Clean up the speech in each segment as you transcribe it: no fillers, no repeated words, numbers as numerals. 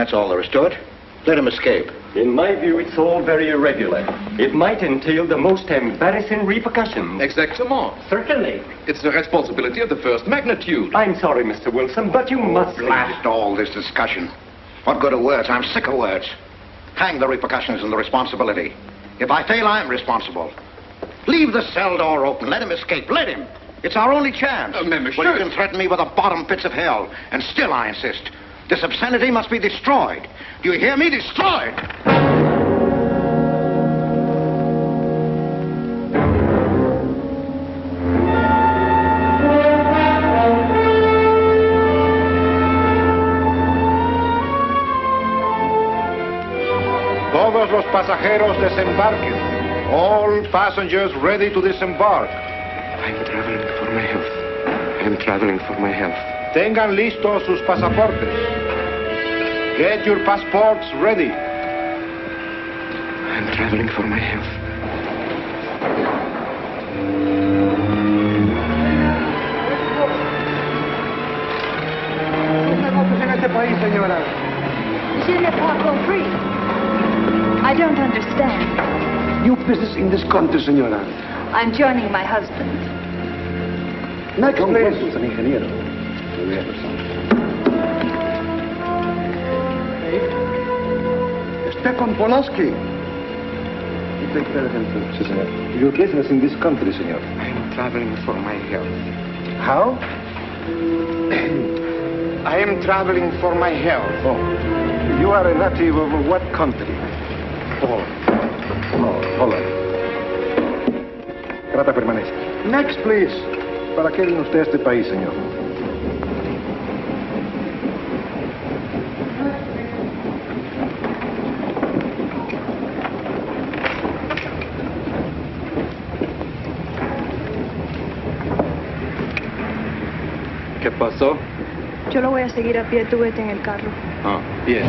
That's all there is to it. Let him escape. In my view, it's all very irregular. It might entail the most embarrassing repercussions. Exactement. Certainly. It's a responsibility of the first magnitude. I'm sorry, Mr. Wilson, but you must... Blast all this discussion. What good are words? I'm sick of words. Hang the repercussions and the responsibility. If I fail, I'm responsible. Leave the cell door open. Let him escape. Let him. It's our only chance. Monsieur. Well, you can threaten me with the bottom pits of hell, and still I insist. This obscenity must be destroyed. Do you hear me? Destroyed! Todos los pasajeros desembarquen. All passengers ready to disembark. I'm traveling for my health. I'm traveling for my health. Tengan listos sus pasaportes. Get your passports ready. I'm traveling for my health. Je n'ai pas compris. I don't understand. New business in this country, senora. I'm joining my husband. Next, please. Stefan Polaski. You take care of him, senor. Your business in this country, senor. I'm traveling for my health. How? I am traveling for my health. Oh. You are a native of what country? Holland. Trata permanece. Next, please. ¿Para qué viene usted a este país, señor? ¿Qué pasó? Yo lo voy a seguir a pie, tú vete en el carro. Ah, bien.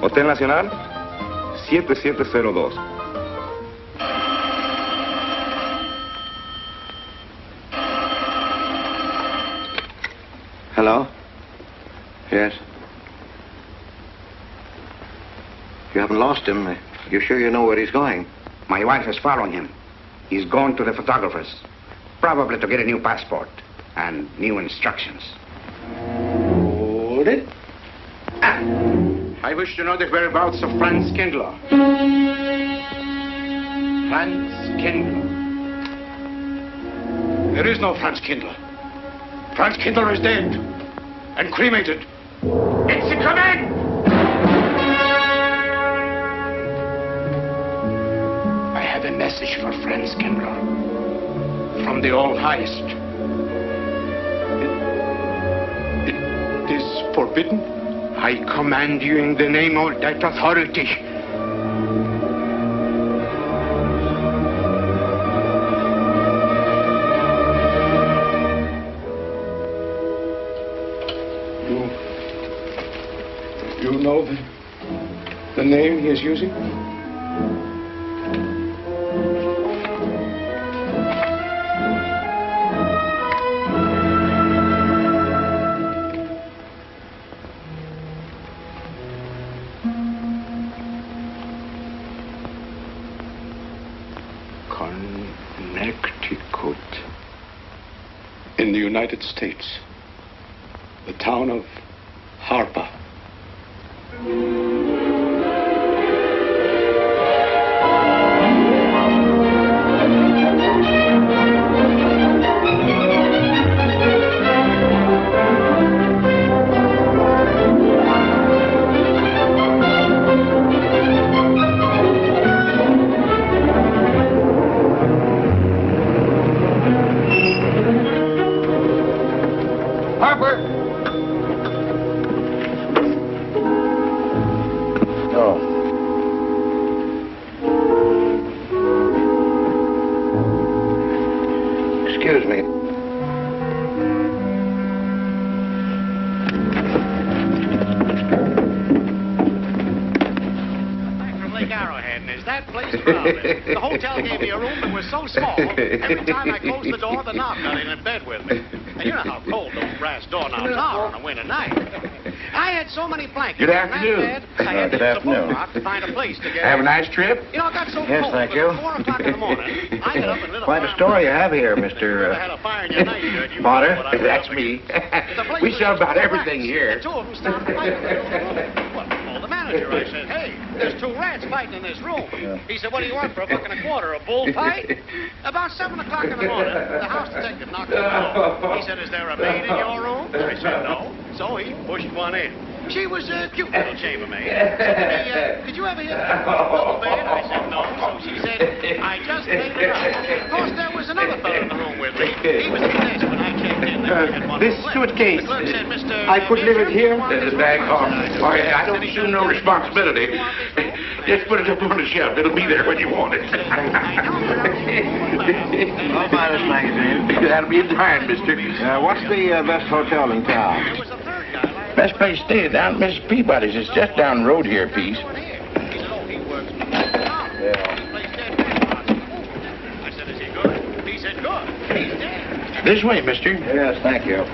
Hotel Nacional, 7702. Hello? Yes? You haven't lost him. You're sure you know where he's going? My wife is following him. He's gone to the photographer's, probably to get a new passport and new instructions. Hold it. I wish to know the whereabouts of Franz Kindler. Franz Kindler. There is no Franz Kindler. Franz Kindler is dead and cremated. It's a command! I have a message for Franz Kindler from the All-Highest. It is forbidden. I command you in the name of that authority. You know the name he is using? Connecticut. In the United States. The town of Harper. Excuse me. ahead, and is that place crowded? The hotel gave me a room that was so small, every time I closed the door, the knob got in bed with me. And you know how cold those brass doorknobs are on a winter night. I had so many blankets Good in that afternoon. bed, I had to Good use the afternoon. boat rock to find a place to get Have a in. nice trip? You know, it got so Yes, cold thank that you. at 4 o'clock in the morning, I got up and lit a Quite a fire. story you have here, Mr. Had a fire in your night, you Potter. know what I was That's up me. against. The place We was sell just about full of everything rats, here. and two of them started fighting in the room. Well, I called the manager. I said, hey, there's 2 rats fighting in this room. He said, what do you want for $1.25? A bullfight? About 7 o'clock in the morning, the house detective knocked on the door. He said, is there a maid in your room? I said, no. So he pushed one in. She was a cute little chambermaid. Said to me, did you ever hear the double bed? I said, no. So she said, I just made it up. Of course, there was another fellow in the room with me. He was at the desk when I checked in. This suitcase, The clerk said, Mr. I could leave it here? There's a bag off. Oh, yeah, I don't assume no responsibility. Just put it up on the shelf. It'll be there when you want it. I'll buy this magazine. That'll be in time, mister. What's the best hotel in town? Best place to stay is down at Mrs. Peabody's. It's just down the road here a piece. I said, is he good? He said, good. He's dead. This way, mister. Yes, thank you.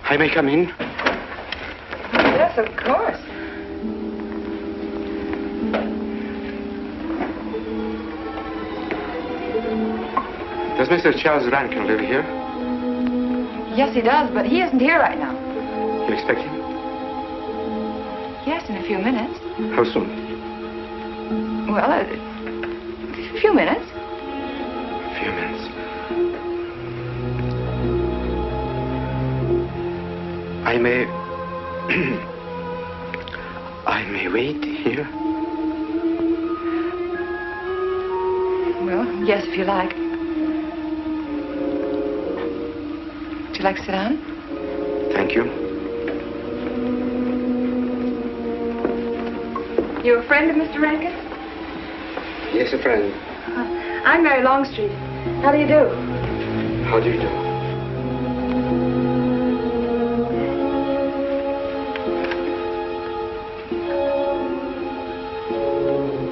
I may come in? Yes, of course. Does Mr. Charles Rankin live here? Yes, he does, but he isn't here right now. You expect him? Yes, in a few minutes. How soon? Well, a few minutes. A few minutes. I may... I may wait here? Well, yes, if you like. Would you like to sit down? Thank you. You a friend of Mr. Rankin? Yes, a friend. I'm Mary Longstreet. How do you do? How do you do?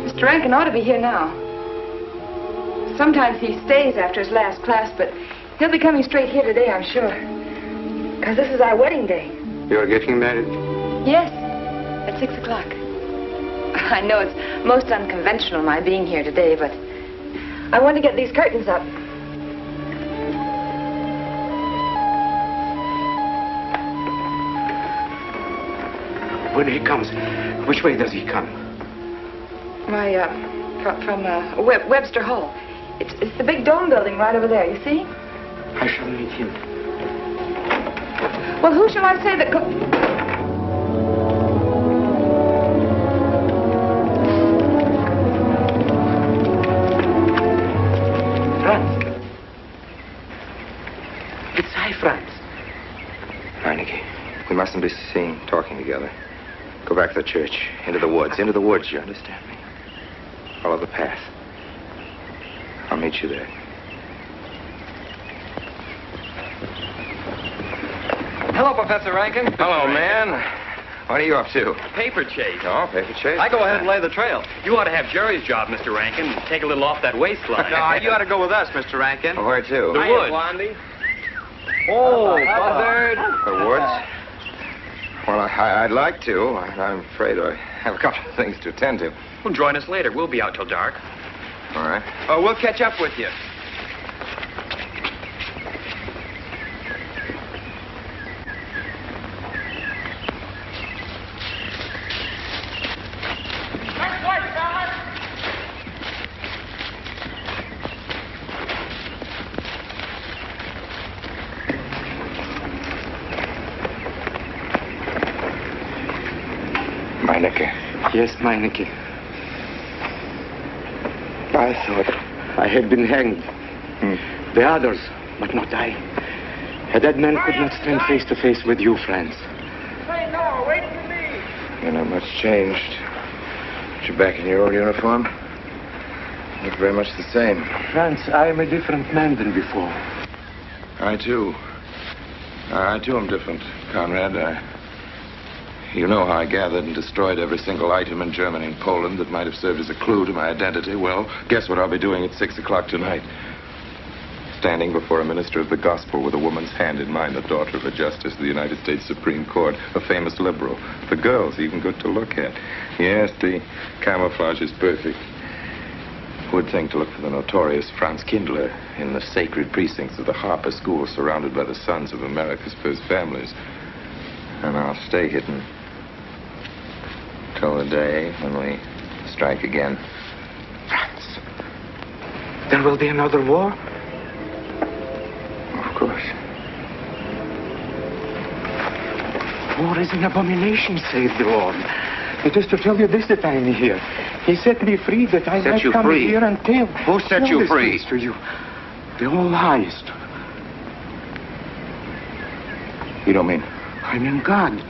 Mr. Rankin ought to be here now. Sometimes he stays after his last class, but he'll be coming straight here today, I'm sure. Because this is our wedding day. You're getting married? Yes, at 6 o'clock. I know it's most unconventional, my being here today, but I want to get these curtains up. When he comes, which way does he come? Why, from Webster Hall. It's the big dome building right over there, you see? I shall meet him. Well, who shall I say that... Franz. It's I, Franz. Heineke, we mustn't be seen talking together. Go back to the church, into the woods, you understand me? Follow the path. I'll meet you there. Hello, Professor Rankin. Hello, man. What are you up to? Paper chase. Oh, paper chase? I go ahead and lay the trail. You ought to have Jerry's job, Mr. Rankin. Take a little off that waistline. No, you ought to go with us, Mr. Rankin. Where to? The woods. Blondie. Oh, buzzard. The woods? Well, I'd like to. I'm afraid I have a couple of things to attend to. Well, join us later. We'll be out till dark. All right. Oh, we'll catch up with you. Yes, Meineke. I thought I had been hanged. The others, but not I. A dead man could not stand face to face with you, Franz. Say no, wait for me. You're not much changed. You're back in your old uniform. Look very much the same. Franz, I am a different man than before. I, too. I, too, am different, Conrad. You know how I gathered and destroyed every single item in Germany and Poland that might have served as a clue to my identity. Well, guess what I'll be doing at 6 o'clock tonight? Standing before a minister of the gospel with a woman's hand in mine, the daughter of a justice of the United States Supreme Court, a famous liberal. The girl's even good to look at. Yes, the camouflage is perfect. Who would think to look for the notorious Franz Kindler in the sacred precincts of the Harper School, surrounded by the sons of America's first families? And I'll stay hidden till the day when we strike again. Franz, there will be another war? Of course. War is an abomination, says the Lord. It is to tell you this that I am here. He set me free that I might come here and tell. Who set you free? To you. The All-Highest. You don't mean? I mean God.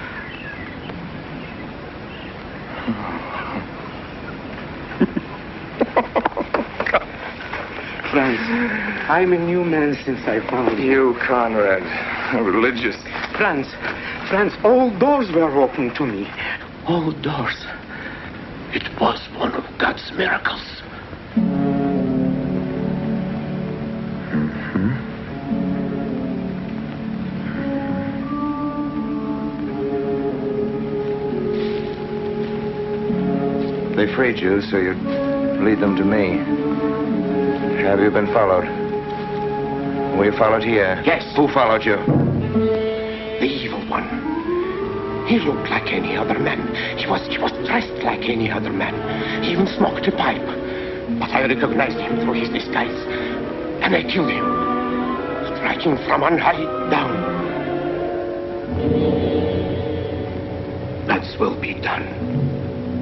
Franz, I'm a new man since I found you. You, Conrad, religious. Franz, all doors were open to me. All doors. It was one of God's miracles. They freed you so you'd lead them to me. Have you been followed? Were you followed here? Yes. Who followed you? The evil one. He looked like any other man. He was dressed like any other man. He even smoked a pipe. But I recognized him through his disguise. And I killed him. Striking from on high down. God's will be done.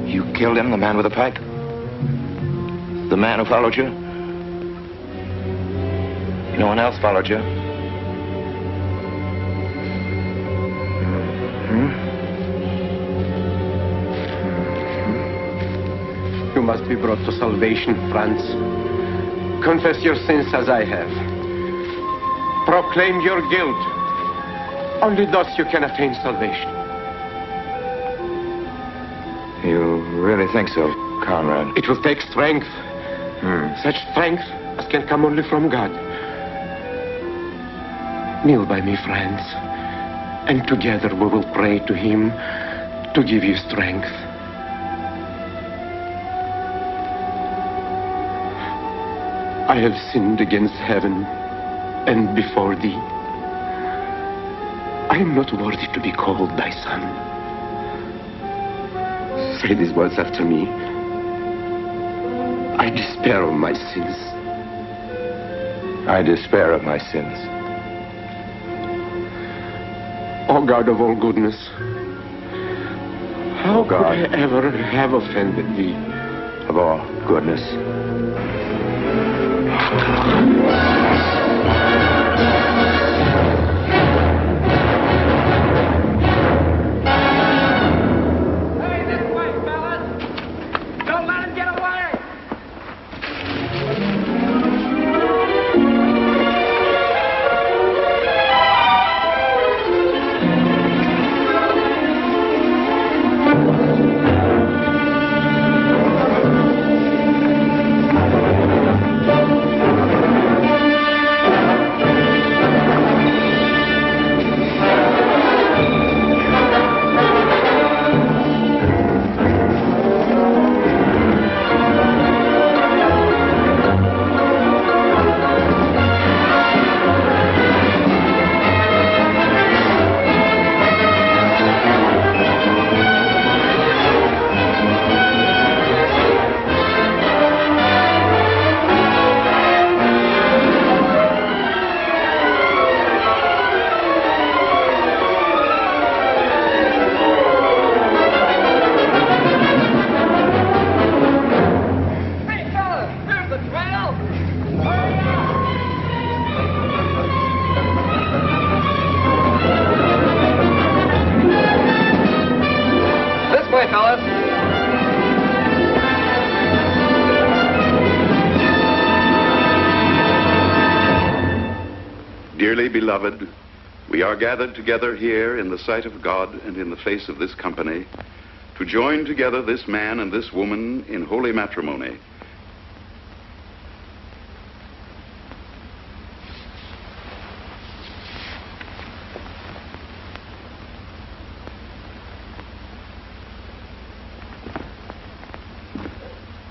You killed him, the man with the pipe? The man who followed you? No one else followed you? You must be brought to salvation, Franz. Confess your sins as I have. Proclaim your guilt. Only thus you can attain salvation. You really think so, Conrad? It will take strength. Such strength as can come only from God. Kneel by me, Franz, and together we will pray to Him to give you strength. I have sinned against heaven and before thee. I am not worthy to be called thy son. Say these words after me. I despair of my sins. I despair of my sins. O God of all goodness, how could I ever have offended thee? Of all goodness. Dearly beloved, we are gathered together here in the sight of God and in the face of this company to join together this man and this woman in holy matrimony.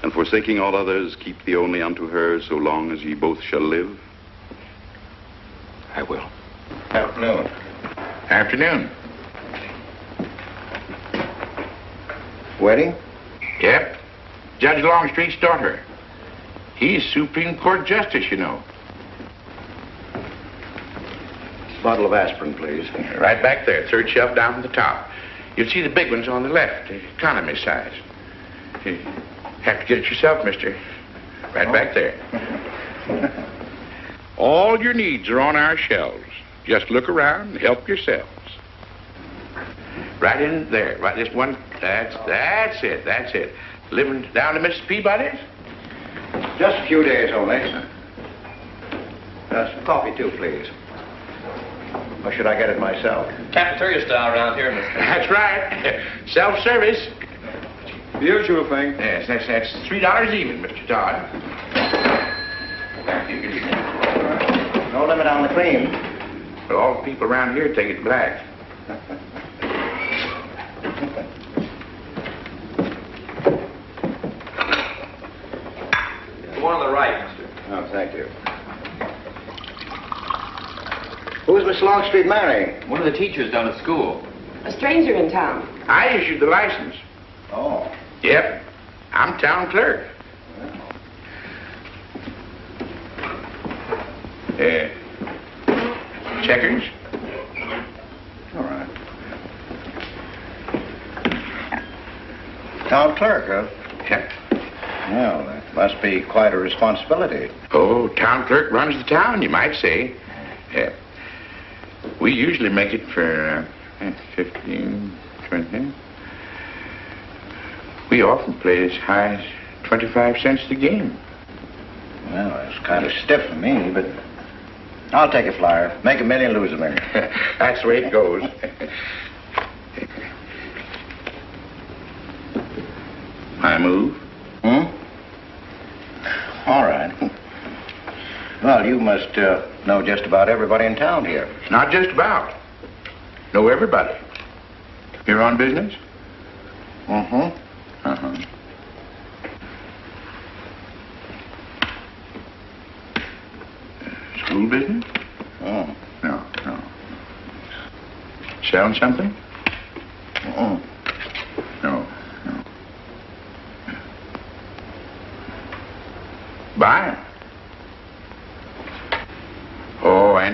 And forsaking all others, keep thee only unto her so long as ye both shall live. I will. Afternoon. Afternoon. Wedding? Yep. Judge Longstreet's daughter. He's Supreme Court Justice, you know. Bottle of aspirin, please. Right back there, third shelf down from the top. You'll see the big ones on the left, the economy size. You have to get it yourself, mister. Right back there. All your needs are on our shelves. Just look around and help yourselves. Right in there, right this one. That's it. Living down to Mrs. Peabody's? Just a few days only. Some coffee, too, please. Or should I get it myself? Cafeteria style around here, mister. That's right. Self-service. The usual thing. Yes, that's $3 even, Mr. Todd. No limit on the cream. But all the people around here take it black. The one on the right, mister. Oh, thank you. Who's Miss Longstreet marrying? One of the teachers down at school. A stranger in town. I issued the license. Oh. Yep. I'm town clerk. Checkers? All right. Town clerk, huh? Yep. Well, that must be quite a responsibility. Oh, town clerk runs the town, you might say. Yep. We usually make it for 15, 20. We often play as high as 25 cents a game. Well, that's kind of stiff for me, but I'll take a flyer. Make $1 million, lose $1 million. That's the way it goes. I move. All right. Well, you must know just about everybody in town here. Not just about. Know everybody. You're on business? Mm-hmm. Uh-huh. School business? Oh. No. Selling something? Mm-mm. No.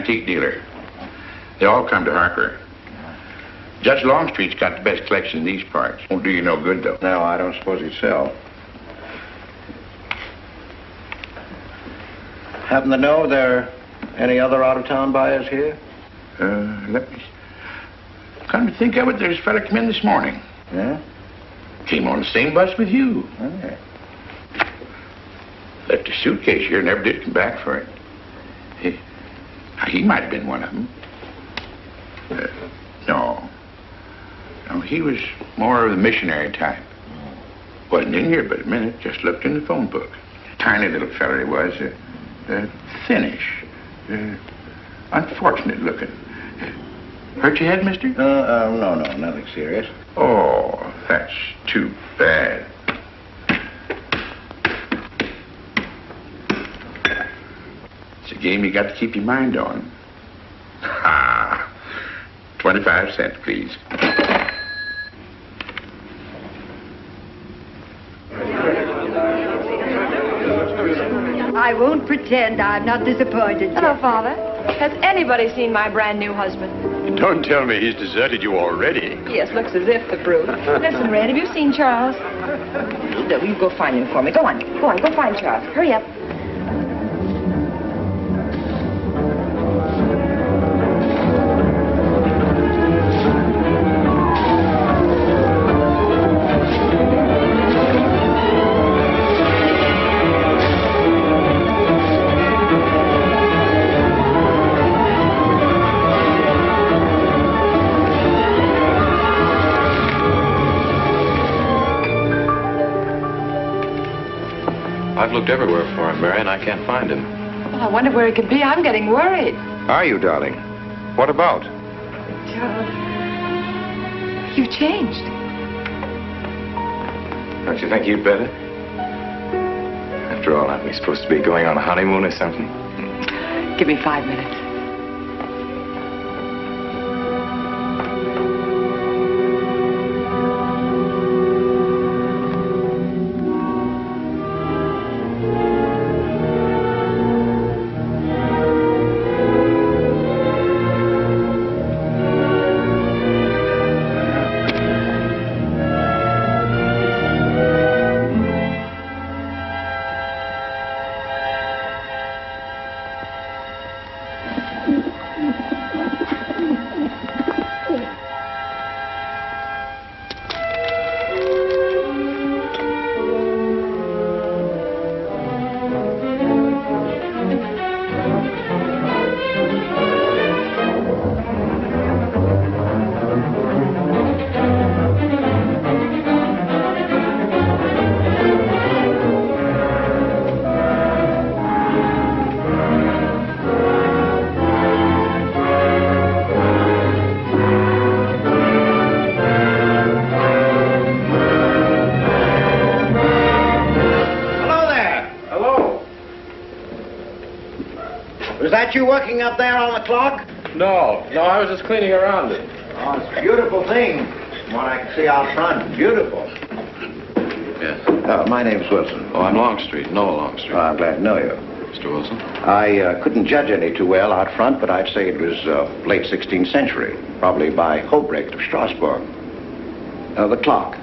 antique dealer. They all come to Harper. Judge Longstreet's got the best collection in these parts. Won't do you no good, though. No, I don't suppose he'd sell. Happen to know there are any other out-of-town buyers here? Let me... Come to think of it, there's a fella come in this morning. Yeah? Came on the same bus with you. Okay. Left a suitcase here, never did come back for it. He might have been one of them. No. No, he was more of the missionary type. Wasn't in here but a minute, just looked in the phone book. Tiny little fella he was, thinnish, unfortunate looking. Hurt your head, mister? No, nothing serious. Oh, that's too bad. It's a game you got to keep your mind on. Ha! 25 cents, please. I won't pretend I'm not disappointed. Hello, Father. Has anybody seen my brand new husband? Don't tell me he's deserted you already. Yes, looks as if, the brute. Listen, Red, have you seen Charles? No, you go find him for me. Go on, go find Charles. Hurry up. I've looked everywhere for him, Mary, and I can't find him. Well, I wonder where he could be. I'm getting worried. Are you, darling? What about? Charles, you've changed. Don't you think you'd better? After all, aren't we supposed to be going on a honeymoon or something? Give me 5 minutes. Was that you working up there on the clock? No, I was just cleaning around it. Oh, it's a beautiful thing. From what I can see out front, beautiful. Yes. My name's Wilson. Oh, I'm Longstreet, Noah Longstreet. Oh, I'm glad to know you. Mr. Wilson? I couldn't judge any too well out front, but I'd say it was late 16th century, probably by Hobrecht of Strasbourg. The clock.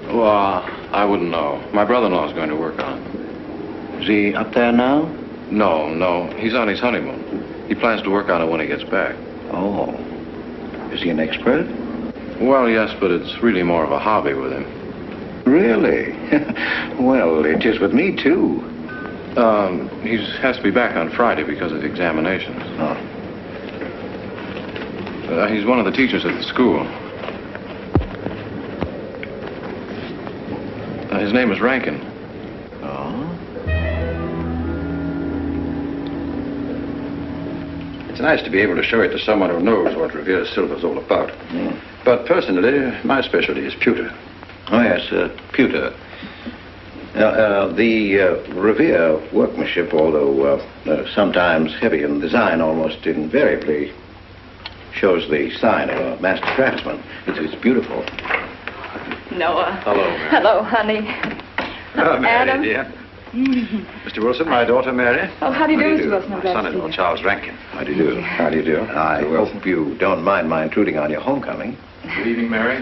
Well, I wouldn't know. My brother-in-law's going to work on it. Is he up there now? No. He's on his honeymoon. He plans to work on it when he gets back. Oh. Is he an expert? Well, yes, but it's really more of a hobby with him. Really? Well, it is with me, too. He has to be back on Friday because of the examinations. Oh. He's one of the teachers at the school. His name is Rankin. Oh? It's nice to be able to show it to someone who knows what Revere silver's all about. Mm. But personally, my specialty is pewter. Oh, yes, pewter. The Revere workmanship, although sometimes heavy in design, almost invariably shows the sign of a master craftsman. It's beautiful. Noah. Hello, Mary. Hello, honey. Hello, Mary, Adam. dear. Mr. Wilson, my daughter, Mary. Oh, how do you do, Mr. Wilson? I'm glad to see Son-in-law, you. Charles Rankin. How do you do? How do you do? I hope you don't mind my intruding on your homecoming. Good evening, Mary.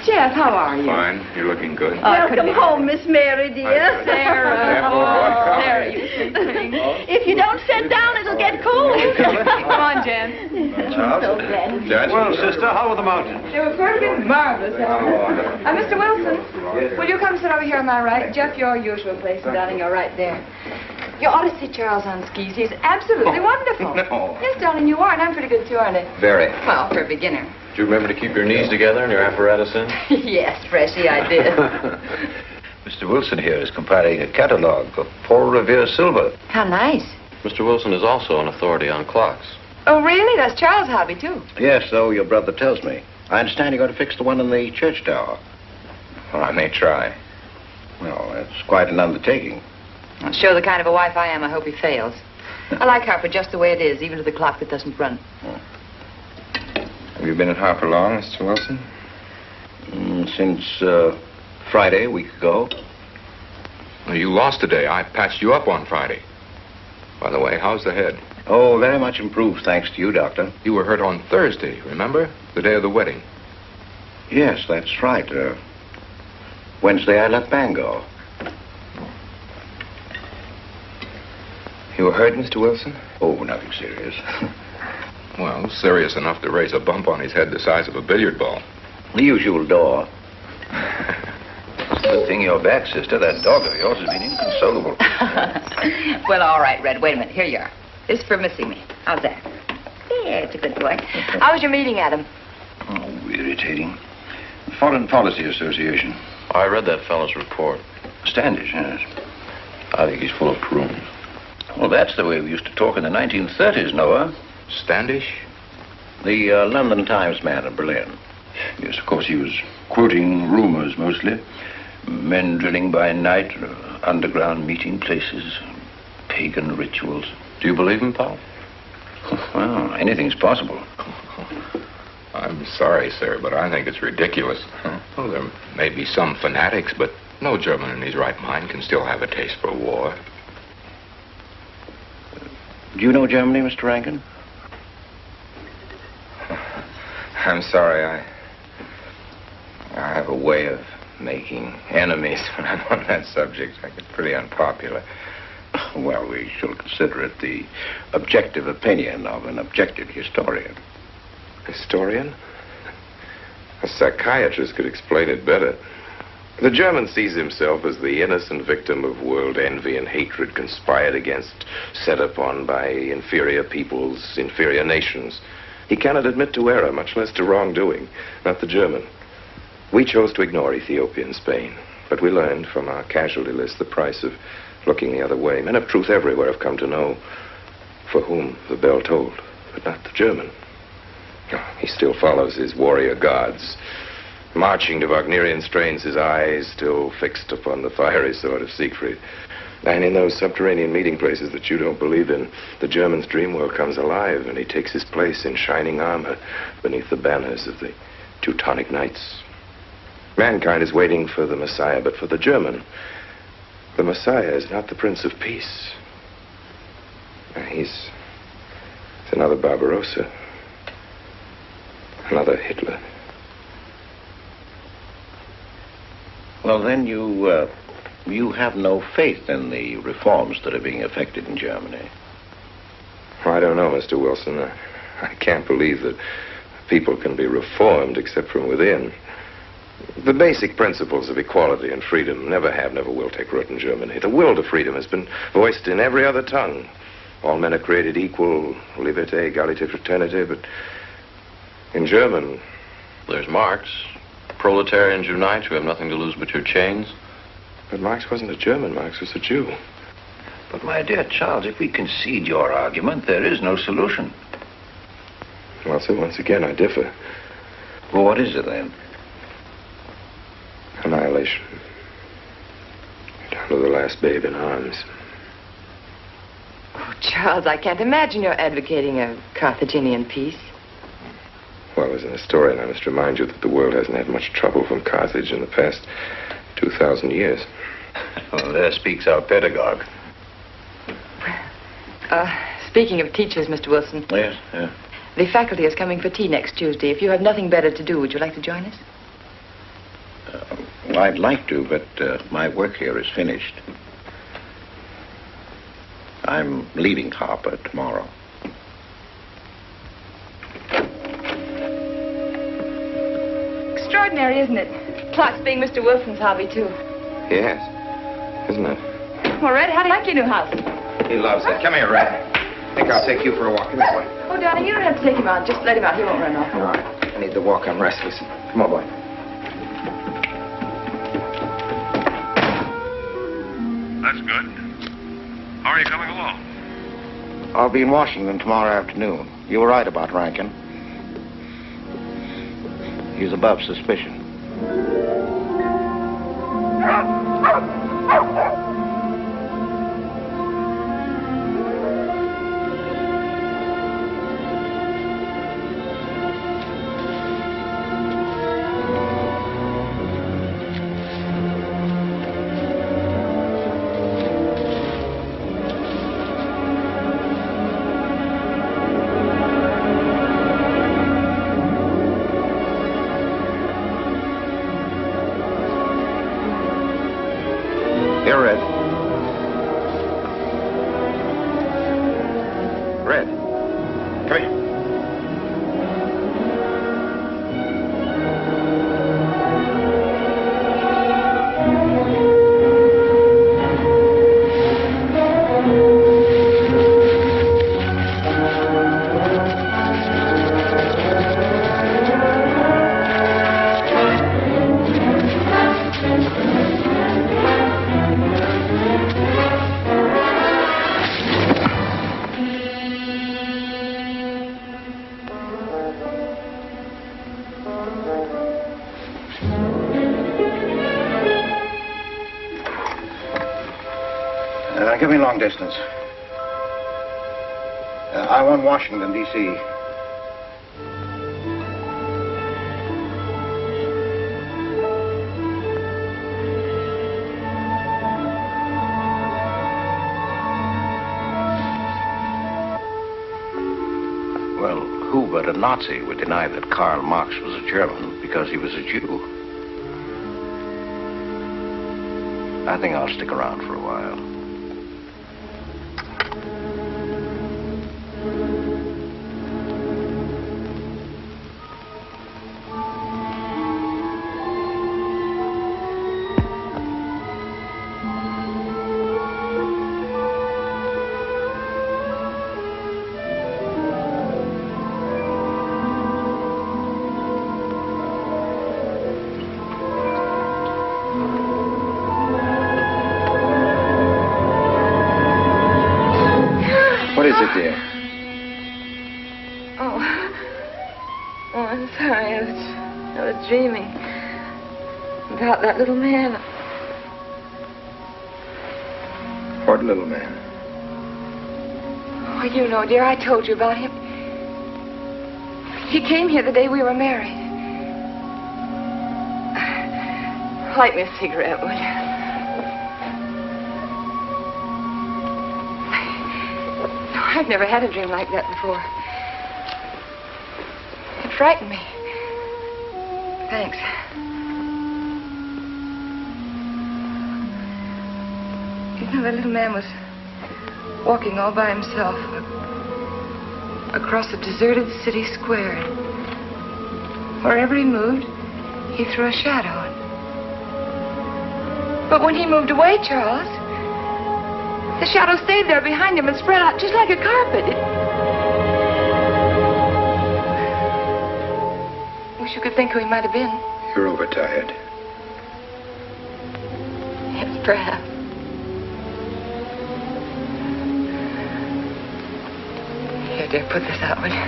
Jeff, how are you? Fine. You're looking good. Welcome home, Miss Mary, dear. Sarah. Oh, Sarah, you sweet thing. If you don't sit down, it'll get cold. Come on, Jen. So glad. Well, sister, how were the mountains? They were perfectly marvelous. Mr. Wilson, will you come sit over here on my right? Jeff, your usual place, and darling, you're right there. You ought to see Charles on skis. He's absolutely wonderful. No. Yes, darling, you are, and I'm pretty good too, aren't I? Very. Well, for a beginner. Do you remember to keep your knees together and your apparatus in? Yes, Freshy, I did. Mr. Wilson here is compiling a catalogue of Paul Revere's silver. How nice. Mr. Wilson is also an authority on clocks. Oh, really? That's Charles' hobby, too. Yes, so your brother tells me. I understand you're going to fix the one in the church tower. Well, I may try. Well, that's quite an undertaking. I'll show the kind of a wife I am. I hope he fails. I like Harper just the way it is, even to the clock that doesn't run. Have you been at Harper long, Mr. Wilson? Since Friday, a week ago. Well, you lost today. I patched you up on Friday. By the way, how's the head? Oh, very much improved, thanks to you, Doctor. You were hurt on Thursday, remember? The day of the wedding. Yes, that's right. Wednesday, I let Bangor. You were hurt, Mr. Wilson? Oh, nothing serious. Well, serious enough to raise a bump on his head the size of a billiard ball. The usual door. Good thing you're back, sister. That dog of yours has been inconsolable. Well, all right, Red. Wait a minute. Here you are. This is for missing me. How's that? Yeah, it's a good boy. How was your meeting, Adam? Oh, irritating. Foreign Policy Association. I read that fellow's report. Standish, yes. I think he's full of prunes. Well, that's the way we used to talk in the 1930s, Noah. Standish? The London Times man in Berlin. Yes, of course, he was quoting rumors mostly. Men drilling by night, underground meeting places, pagan rituals. Do you believe him, Paul? Well, anything's possible. I'm sorry, sir, but I think it's ridiculous. Well, there may be some fanatics, but no German in his right mind can still have a taste for war. Do you know Germany, Mr. Rankin? I'm sorry, I have a way of making enemies when I'm on that subject. I get pretty unpopular. Well, we shall consider it the objective opinion of an objective historian. Historian? A psychiatrist could explain it better. The German sees himself as the innocent victim of world envy and hatred conspired against, set upon by inferior peoples, inferior nations. He cannot admit to error, much less to wrongdoing. Not the German. We chose to ignore Ethiopia and Spain, but we learned from our casualty list the price of looking the other way. Men of truth everywhere have come to know for whom the bell tolled, but not the German. He still follows his warrior gods, marching to Wagnerian strains, his eyes still fixed upon the fiery sword of Siegfried. And in those subterranean meeting places that you don't believe in, the German's dream world comes alive, and he takes his place in shining armor beneath the banners of the Teutonic Knights. Mankind is waiting for the Messiah, but for the German, the Messiah is not the Prince of Peace. He's another Barbarossa, another Hitler. Well, then you have no faith in the reforms that are being effected in Germany. I don't know, Mr. Wilson. I can't believe that people can be reformed except from within. The basic principles of equality and freedom never have, never will take root in Germany. The will to freedom has been voiced in every other tongue. All men are created equal, liberté, égalité, fraternité, but in German... There's Marx. Proletarians unite, you have nothing to lose but your chains. But Marx wasn't a German, Marx was a Jew. But, my dear Charles, if we concede your argument, there is no solution. Well, sir, once again, I differ. Well, what is it, then? Annihilation. Down to the last babe in arms. Oh, Charles, I can't imagine you're advocating a Carthaginian peace. Well, as an historian, I must remind you that the world hasn't had much trouble from Carthage in the past 2,000 years. Well, there speaks our pedagogue. Speaking of teachers, Mr. Wilson. Yes, yeah. The faculty is coming for tea next Tuesday. If you have nothing better to do, would you like to join us? Well, I'd like to, but my work here is finished. I'm leaving Harper tomorrow. Extraordinary, isn't it? Clocks being Mr. Wilson's hobby, too. Yes. Isn't it? Well, Red, how do you like your new house? He loves it. Come here, Red. I think I'll take you for a walk. Come this way. Oh, darling, you don't have to take him out. Just let him out. He won't run off. All right. I need the walk. I'm restless. Come on, boy. That's good. How are you coming along? I'll be in Washington tomorrow afternoon. You were right about Rankin. He's above suspicion. Here, Red. Red. Come here. Give me long distance. I want Washington, D.C. Well, who but a Nazi would deny that Karl Marx was a German because he was a Jew? I think I'll stick around for a while. Dreaming about that little man. What little man? Oh, you know, dear, I told you about him. He came here the day we were married. Light me a cigarette, would you? No, I've never had a dream like that before. It frightened me. Thanks. You know, the little man was walking all by himself across a deserted city square. Wherever he moved, he threw a shadow. But when he moved away, Charles, the shadow stayed there behind him and spread out just like a carpet. Wish you could think who he might have been. You're overtired. Yes, perhaps. Here, dear, put this out, will you?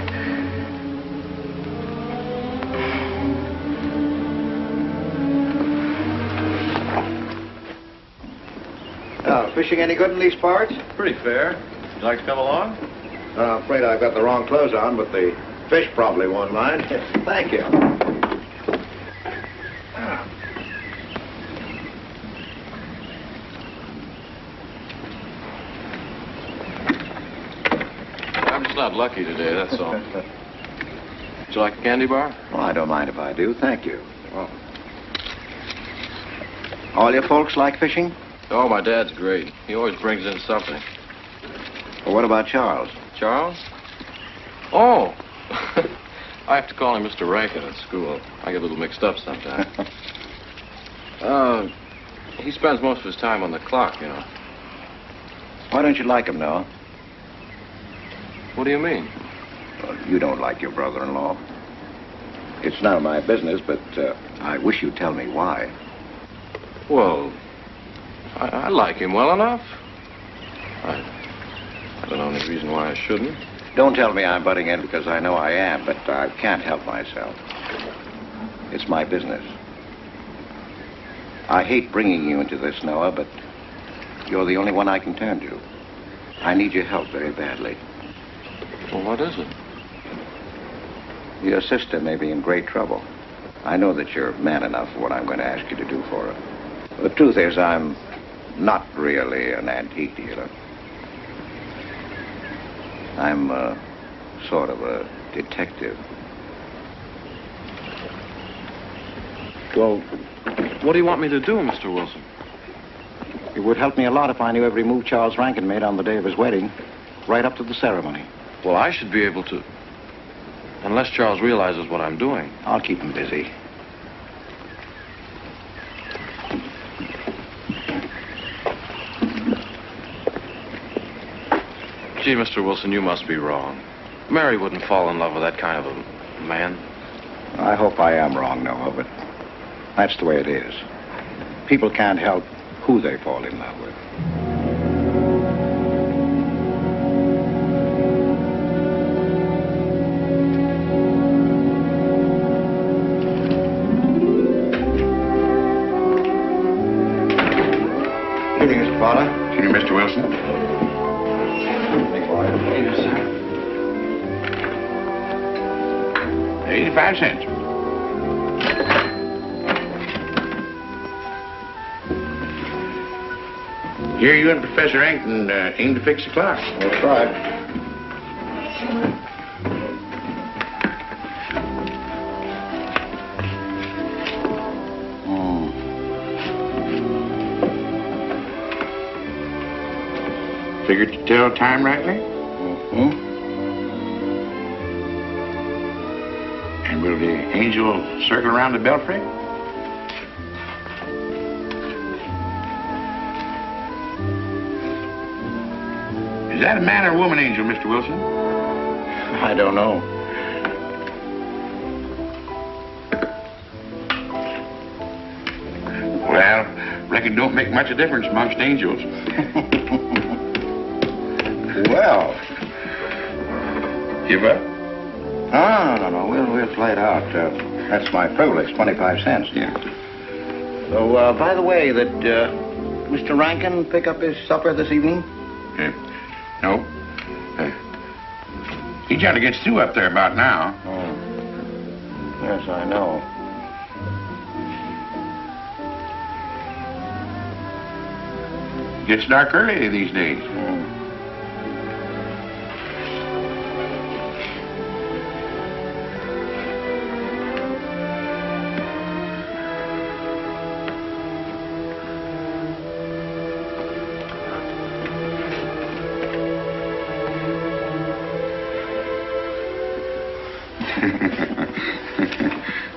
Now, fishing any good in these parts? Pretty fair. You'd like to come along? I'm afraid I've got the wrong clothes on, but the fish probably won't mind. Thank you. lucky today, that's all. Would you like a candy bar? Well, I don't mind if I do. Thank you. Well, all your folks like fishing? Oh, my dad's great. He always brings in something. Well, what about Charles? Charles? Oh! I have to call him Mr. Rankin at school. I get a little mixed up sometimes. He spends most of his time on the clock, you know. Why don't you like him, Noah? What do you mean? Well, you don't like your brother-in-law. It's none of my business, but I wish you'd tell me why. Well, I like him well enough. I don't know any reason why I shouldn't. Don't tell me I'm butting in because I know I am, but I can't help myself. It's my business. I hate bringing you into this, Noah, but you're the only one I can turn to. I need your help very badly. Well, what is it? Your sister may be in great trouble. I know that you're man enough for what I'm going to ask you to do for her. The truth is, I'm not really an antique dealer. I'm sort of a detective. Well, what do you want me to do, Mr. Wilson? It would help me a lot if I knew every move Charles Rankin made on the day of his wedding, right up to the ceremony. Well, I should be able to, unless Charles realizes what I'm doing. I'll keep him busy. Gee, Mr. Wilson, you must be wrong. Mary wouldn't fall in love with that kind of a man. I hope I am wrong, Noah, but that's the way it is. People can't help who they fall in love with. Good evening, Mr. Potter. Good evening, Mr. Wilson. 85 cents. Here you and Professor Rankin aim to fix the clock. That's right. Figured to tell time rightly? Mm-hmm. And will the angel circle around the belfry? Is that a man or a woman angel, Mr. Wilson? I don't know. Well, reckon don't make much of a difference amongst angels. Well. Give up? No. We'll play it out. That's my privilege, 25 cents. Yeah. So, by the way, did Mr. Rankin pick up his supper this evening? No. He generally gets through up there about now. Oh. Yes, I know. Gets dark early these days.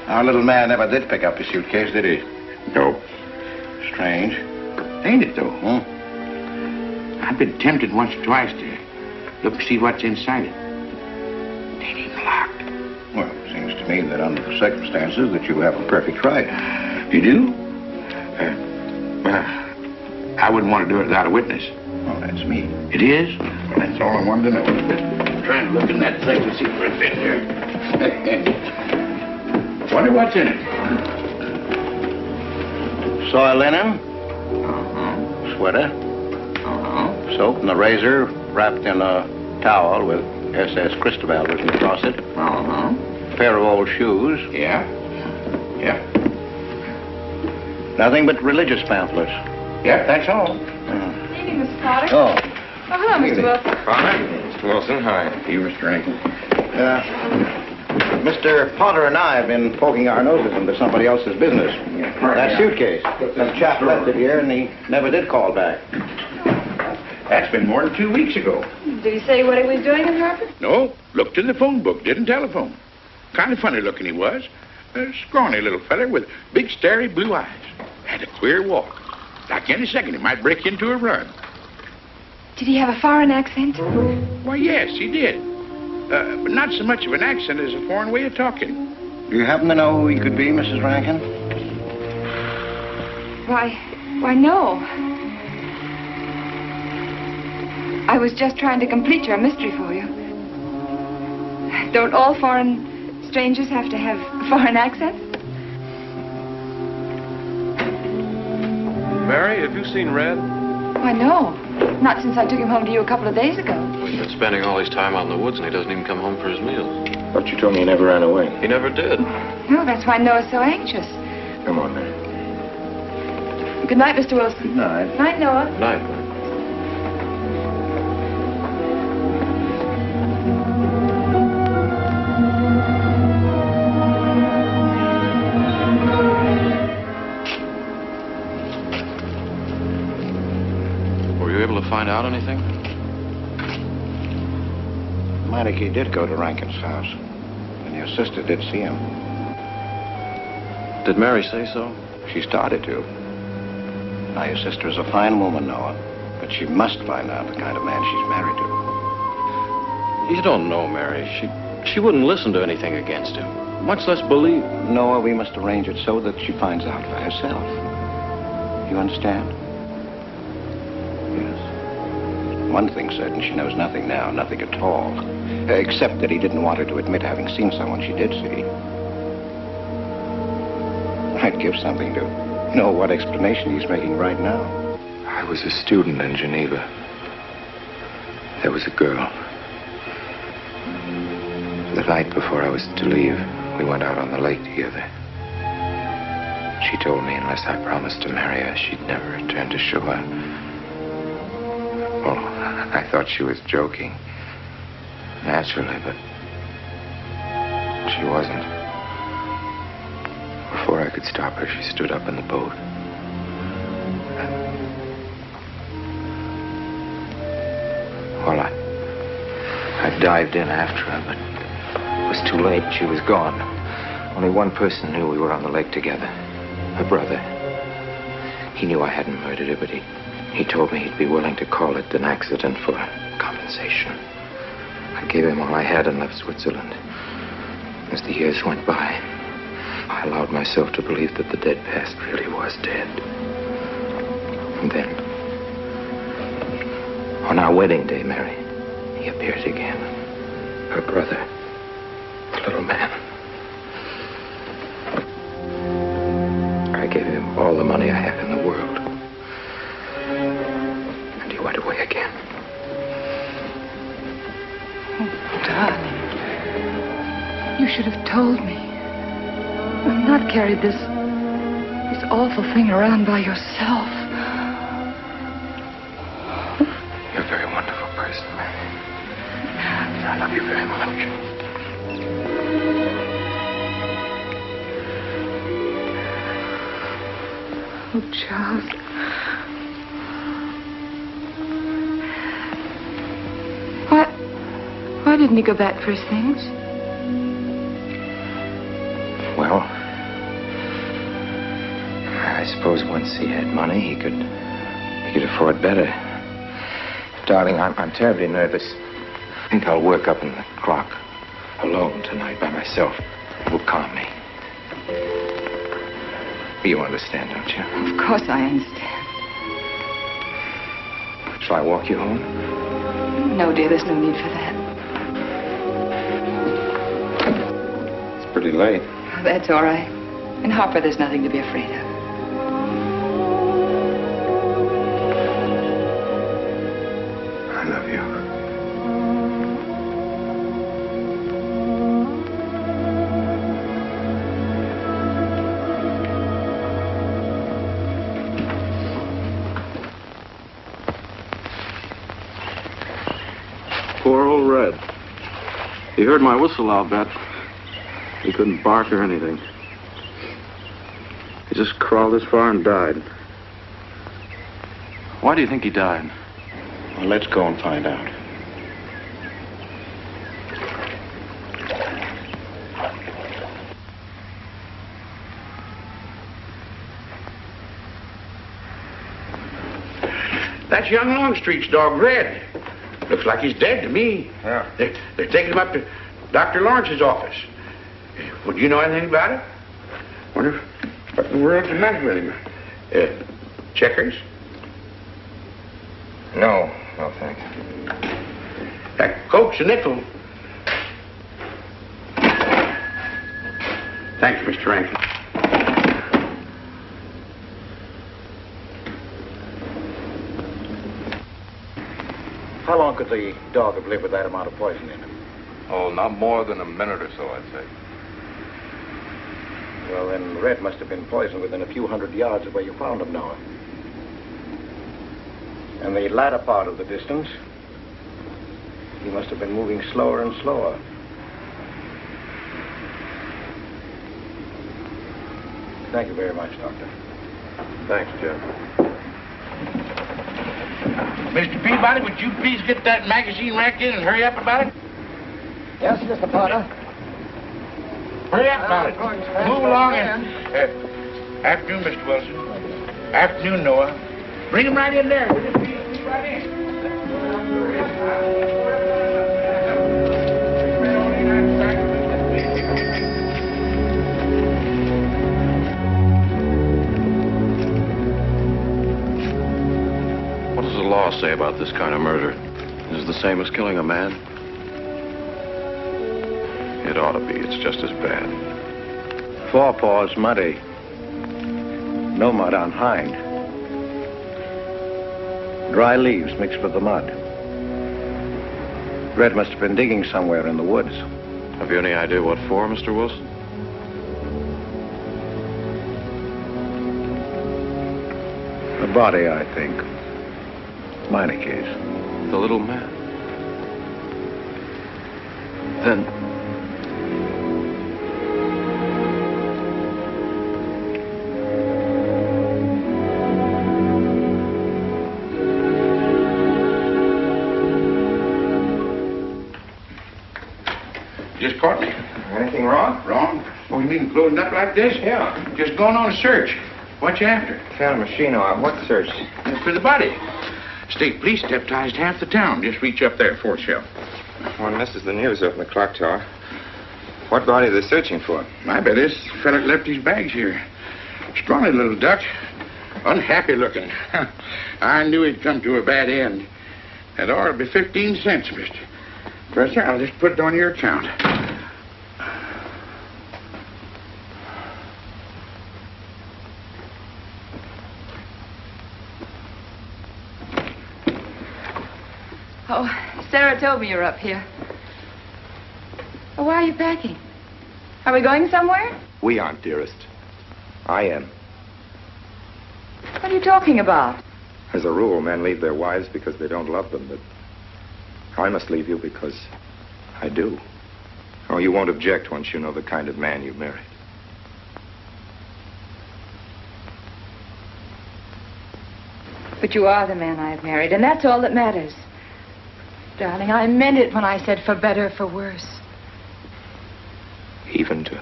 Our little man never did pick up his suitcase, did he? Nope. Strange. Ain't it, though? I've been tempted once or twice to look to see what's inside it. It ain't even locked. Well, it seems to me that under the circumstances that you have a perfect right. You do? Well, I wouldn't want to do it without a witness. Oh, that's me. It is? Well, that's all I wanted to know. I'm trying to look in that thing to see for a bit here. Wonder what's in it. Soil linen. Sweater. Soap and a razor wrapped in a towel with SS Cristobal written across it. Pair of old shoes. Yeah. Nothing but religious pamphlets. Yeah, that's all. Good evening, Mr. Potter. Oh. Oh, hello, Mr. Wilson. Potter? Mr. Wilson. Hi. You, Mr. Rankin. Mr. Potter and I have been poking our noses into somebody else's business. That suitcase. That chap left it here, and he never did call back. That's been more than 2 weeks ago. Did he say what he was doing in Hartford? No, looked in the phone book, didn't telephone. Kind of funny looking he was. A scrawny little feller with big, starry blue eyes. Had a queer walk. Like any second, he might break into a run. Did he have a foreign accent? Why, yes, he did. But not so much of an accent as a foreign way of talking. Do you happen to know who he could be, Mrs. Rankin? Why, no. I was just trying to complete your mystery for you. Don't all foreign strangers have to have a foreign accent? Mary, have you seen Red? Why, no. Not since I took him home to you a couple of days ago. We've been spending all his time out in the woods, and he doesn't even come home for his meals. But you told me he never ran away. He never did. No, that's why Noah's so anxious. Come on, Mary. Good night, Mr. Wilson. Good night. Night, Noah. Good night. Were you able to find out anything? Meineke did go to Rankin's house, and your sister did see him. Did Mary say so? She started to. Now, your sister is a fine woman, Noah, but she must find out the kind of man she's married to. You don't know, Mary. She wouldn't listen to anything against him, much less believe. Noah, we must arrange it so that she finds out for herself. You understand? Yes. One thing's certain, she knows nothing now, nothing at all. Except that he didn't want her to admit having seen someone she did see. I'd give something to know what explanation he's making right now. I was a student in Geneva. There was a girl. The night before I was to leave, we went out on the lake together. She told me unless I promised to marry her, she'd never return to shore. Well, I thought she was joking. Naturally, but she wasn't. Before I could stop her, she stood up in the boat. Well, I dived in after her, but it was too late. She was gone. Only one person knew we were on the lake together. Her brother. He knew I hadn't murdered her, but he told me he'd be willing to call it an accident for compensation. I gave him all I had and left Switzerland. As the years went by, I allowed myself to believe that the dead past really was dead. And then, on our wedding day, Mary, he appeared again. Her brother, the little man. I gave him all the money I had in the world. And he went away again. Oh, darling. You should have told me. And not carried this awful thing around by yourself. You're a very wonderful person, Mary. I love you very much. Oh, Charles. Why didn't he go back for his things? Well, I suppose once he had money, he could afford better. Darling, I'm terribly nervous. I think I'll work up in the clock alone tonight by myself. It will calm me. You understand, don't you? Of course I understand. Shall I walk you home? No, dear, there's no need for that. It's pretty late. That's all right. In Harper, there's nothing to be afraid of. I love you. Poor old He heard my whistle, I'll bet. He couldn't bark or anything. He just crawled this far and died. Why do you think he died? Well, let's go and find out. That's young Longstreet's dog, Red. Looks like he's dead to me. Yeah. They're taking him up to Dr. Lawrence's office. Would you know anything about it? Wonder what in the world's the matter with him? Checkers? No, thank you. That Coke's a nickel. Thanks, Mr. Rankin. How long could the dog have lived with that amount of poison in him? Oh, not more than a minute or so, I'd say. Well, then Red must have been poisoned within a few hundred yards of where you found him, Noah. And the latter part of the distance, he must have been moving slower and slower. Thank you very much, Doctor. Thanks, Jeff. Mr. Peabody, would you please get that magazine rack in and hurry up about it? Yes, Mr. Potter. Hurry up about it. Move along and... afternoon, Mr. Wilson. Afternoon, Noah. Bring him right in there. Right in. What does the law say about this kind of murder? Is it the same as killing a man? It ought to be. It's just as bad. Forepaws muddy. No mud on hind. Dry leaves mixed with the mud. Red must have been digging somewhere in the woods. Have you any idea what for, Mr. Wilson? The body, I think. Minor case. The little man. Then... Just caught me. Anything wrong? Wrong? Oh, you mean closing up like this? Yeah. Just going on a search. What you after? Found a machine on what search? For the body. State police deputized half the town. Just reach up there, fourth shelf. One misses the news up in the clock tower. What body are they searching for? I bet this fella left his bags here. Scrawny little duck. Unhappy looking. I knew he'd come to a bad end. That ought to be 15 cents, mister. Professor, I'll just put it on your account. Oh, Sarah told me you're up here. Oh, why are you packing? Are we going somewhere? We aren't, dearest. I am. What are you talking about? As a rule, men leave their wives because they don't love them, but I must leave you because I do. Oh, you won't object once you know the kind of man you married. But you are the man I've married, and that's all that matters. Darling, I meant it when I said for better, for worse. Even to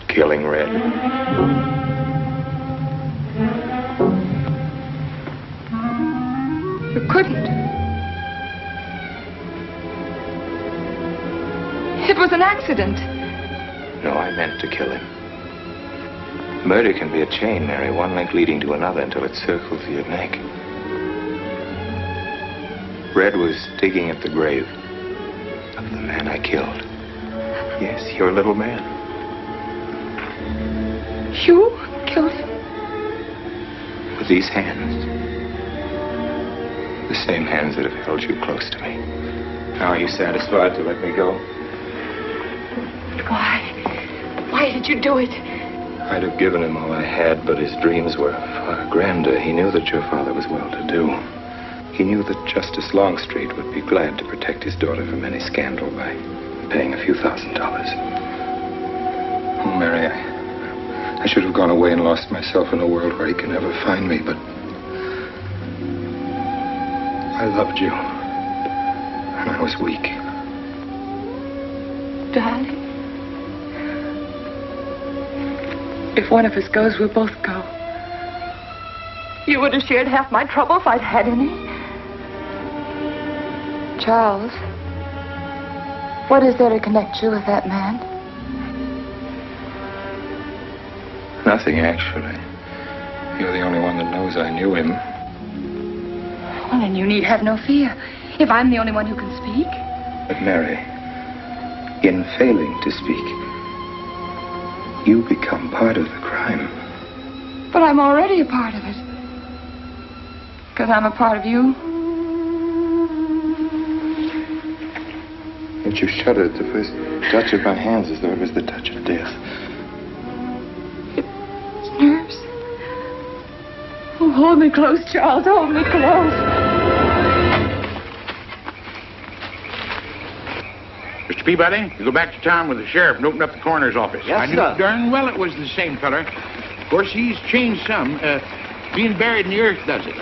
killing Red. You couldn't. It was an accident. No, I meant to kill him. Murder can be a chain, Mary, one link leading to another until it circles your neck. Red was digging at the grave of the man I killed. Yes, your little man. You killed him? With these hands. The same hands that have held you close to me. Now are you satisfied to let me go? Why? Why did you do it? I'd have given him all I had, but his dreams were far grander. He knew that your father was well-to-do. He knew that Justice Longstreet would be glad to protect his daughter from any scandal by paying a few $1,000s. Oh, Mary, I should have gone away and lost myself in a world where he can never find me, but I loved you, and I was weak. Darling, if one of us goes, we'll both go. You would have shared half my trouble if I'd had any. Charles, what is there to connect you with that man? Nothing, actually. You're the only one that knows I knew him. Well, then you need have no fear. If I'm the only one who can speak. But Mary, in failing to speak, you become part of the crime. But I'm already a part of it. Because I'm a part of you. But you shuddered at the first touch of my hands as though it was the touch of death. It's nerves. Oh, hold me close, Charles. Hold me close. Mr. Peabody, you go back to town with the sheriff and open up the coroner's office. Yes, I knew sir. darn well it was the same feller. Of course, he's changed some. Being buried in the earth does it.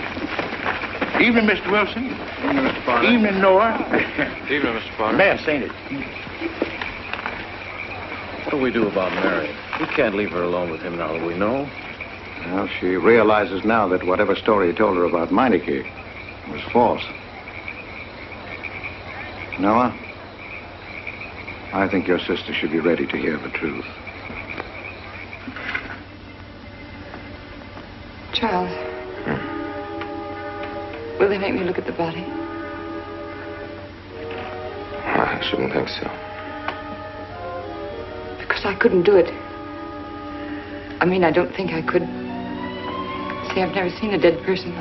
Evening, Mr. Wilson. Evening, Mr. Potter. Evening, Noah. Evening, Mr. Potter. Mess, ain't it? What do we do about Mary? We can't leave her alone with him now that we know. Well, she realizes now that whatever story he told her about Meineke was false. Noah, I think your sister should be ready to hear the truth. Charles. Will they make me look at the body? I shouldn't think so. Because I couldn't do it. I mean, I don't think I could. See, I've never seen a dead person.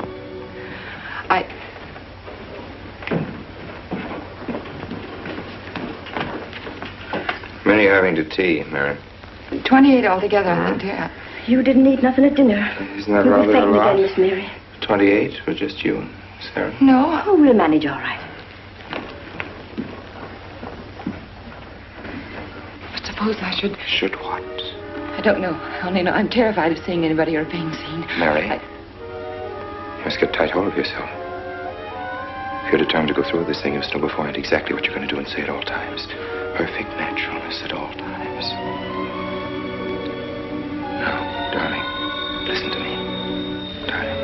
Many are having to tea, Mary. 28 altogether, I think, dear. You didn't eat nothing at dinner. Isn't that You'll rather be fainting a lot? again, Miss Mary. 28 for just you and Sarah? No. Oh, we'll manage all right. But suppose I should... Should what? I don't know. I only know I'm terrified of seeing anybody or being seen. Mary, you must get tight hold of yourself. If you're determined to go through with this thing, you must know beforehand exactly what you're going to do and say at all times. Perfect naturalness at all times. Now, darling, listen to me. Darling.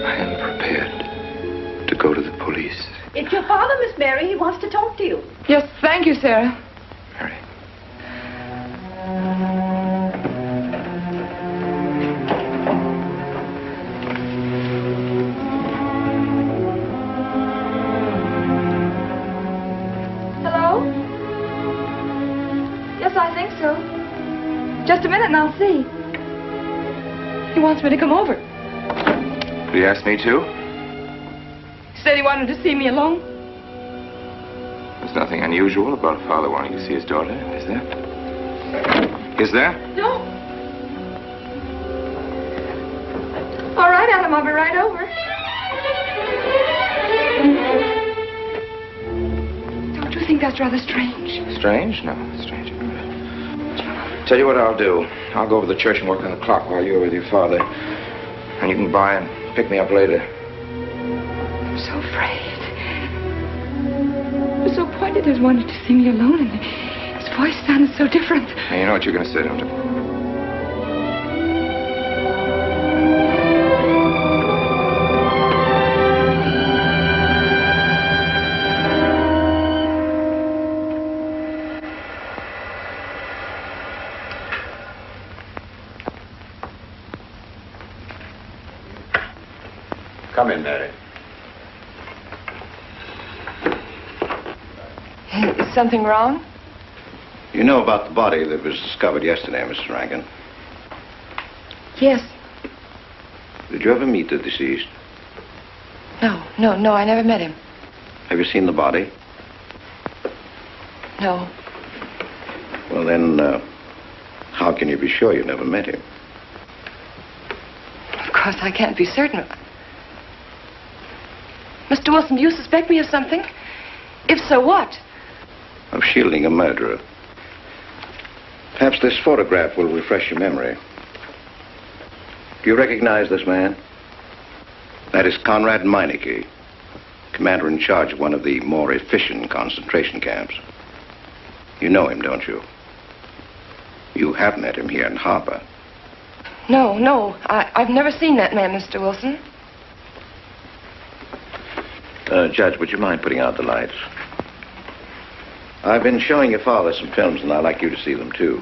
I am prepared to go to the police. It's your father, Miss Mary. He wants to talk to you. Yes, thank you, Sarah. Mary. Hello? Yes, I think so. Just a minute and I'll see. He wants me to come over. Did he ask me to? He said he wanted to see me alone. There's nothing unusual about a father wanting to see his daughter, is there? Is there? No. All right, Adam, I'll be right over. Don't you think that's rather strange? Strange? No, it's strange. Tell you what I'll do. I'll go over to the church and work on the clock while you're with your father. And you can buy and pick me up later. I'm so afraid. He was so pointed as wanted to see me alone, and his voice sounded so different. Hey, you know what you're going to say, don't you? Come in, Mary. Is something wrong? You know about the body that was discovered yesterday, Mr. Rankin? Yes. Did you ever meet the deceased? No, I never met him. Have you seen the body? No. Well, then, how can you be sure you never met him? Of course, I can't be certain. Mr. Wilson, do you suspect me of something? If so, what? Of shielding a murderer. Perhaps this photograph will refresh your memory. Do you recognize this man? That is Conrad Meineke, commander in charge of one of the more efficient concentration camps. You know him, don't you? You have met him here in Harper. No. I've never seen that man, Mr. Wilson. Judge, would you mind putting out the lights? I've been showing your father some films, and I'd like you to see them, too.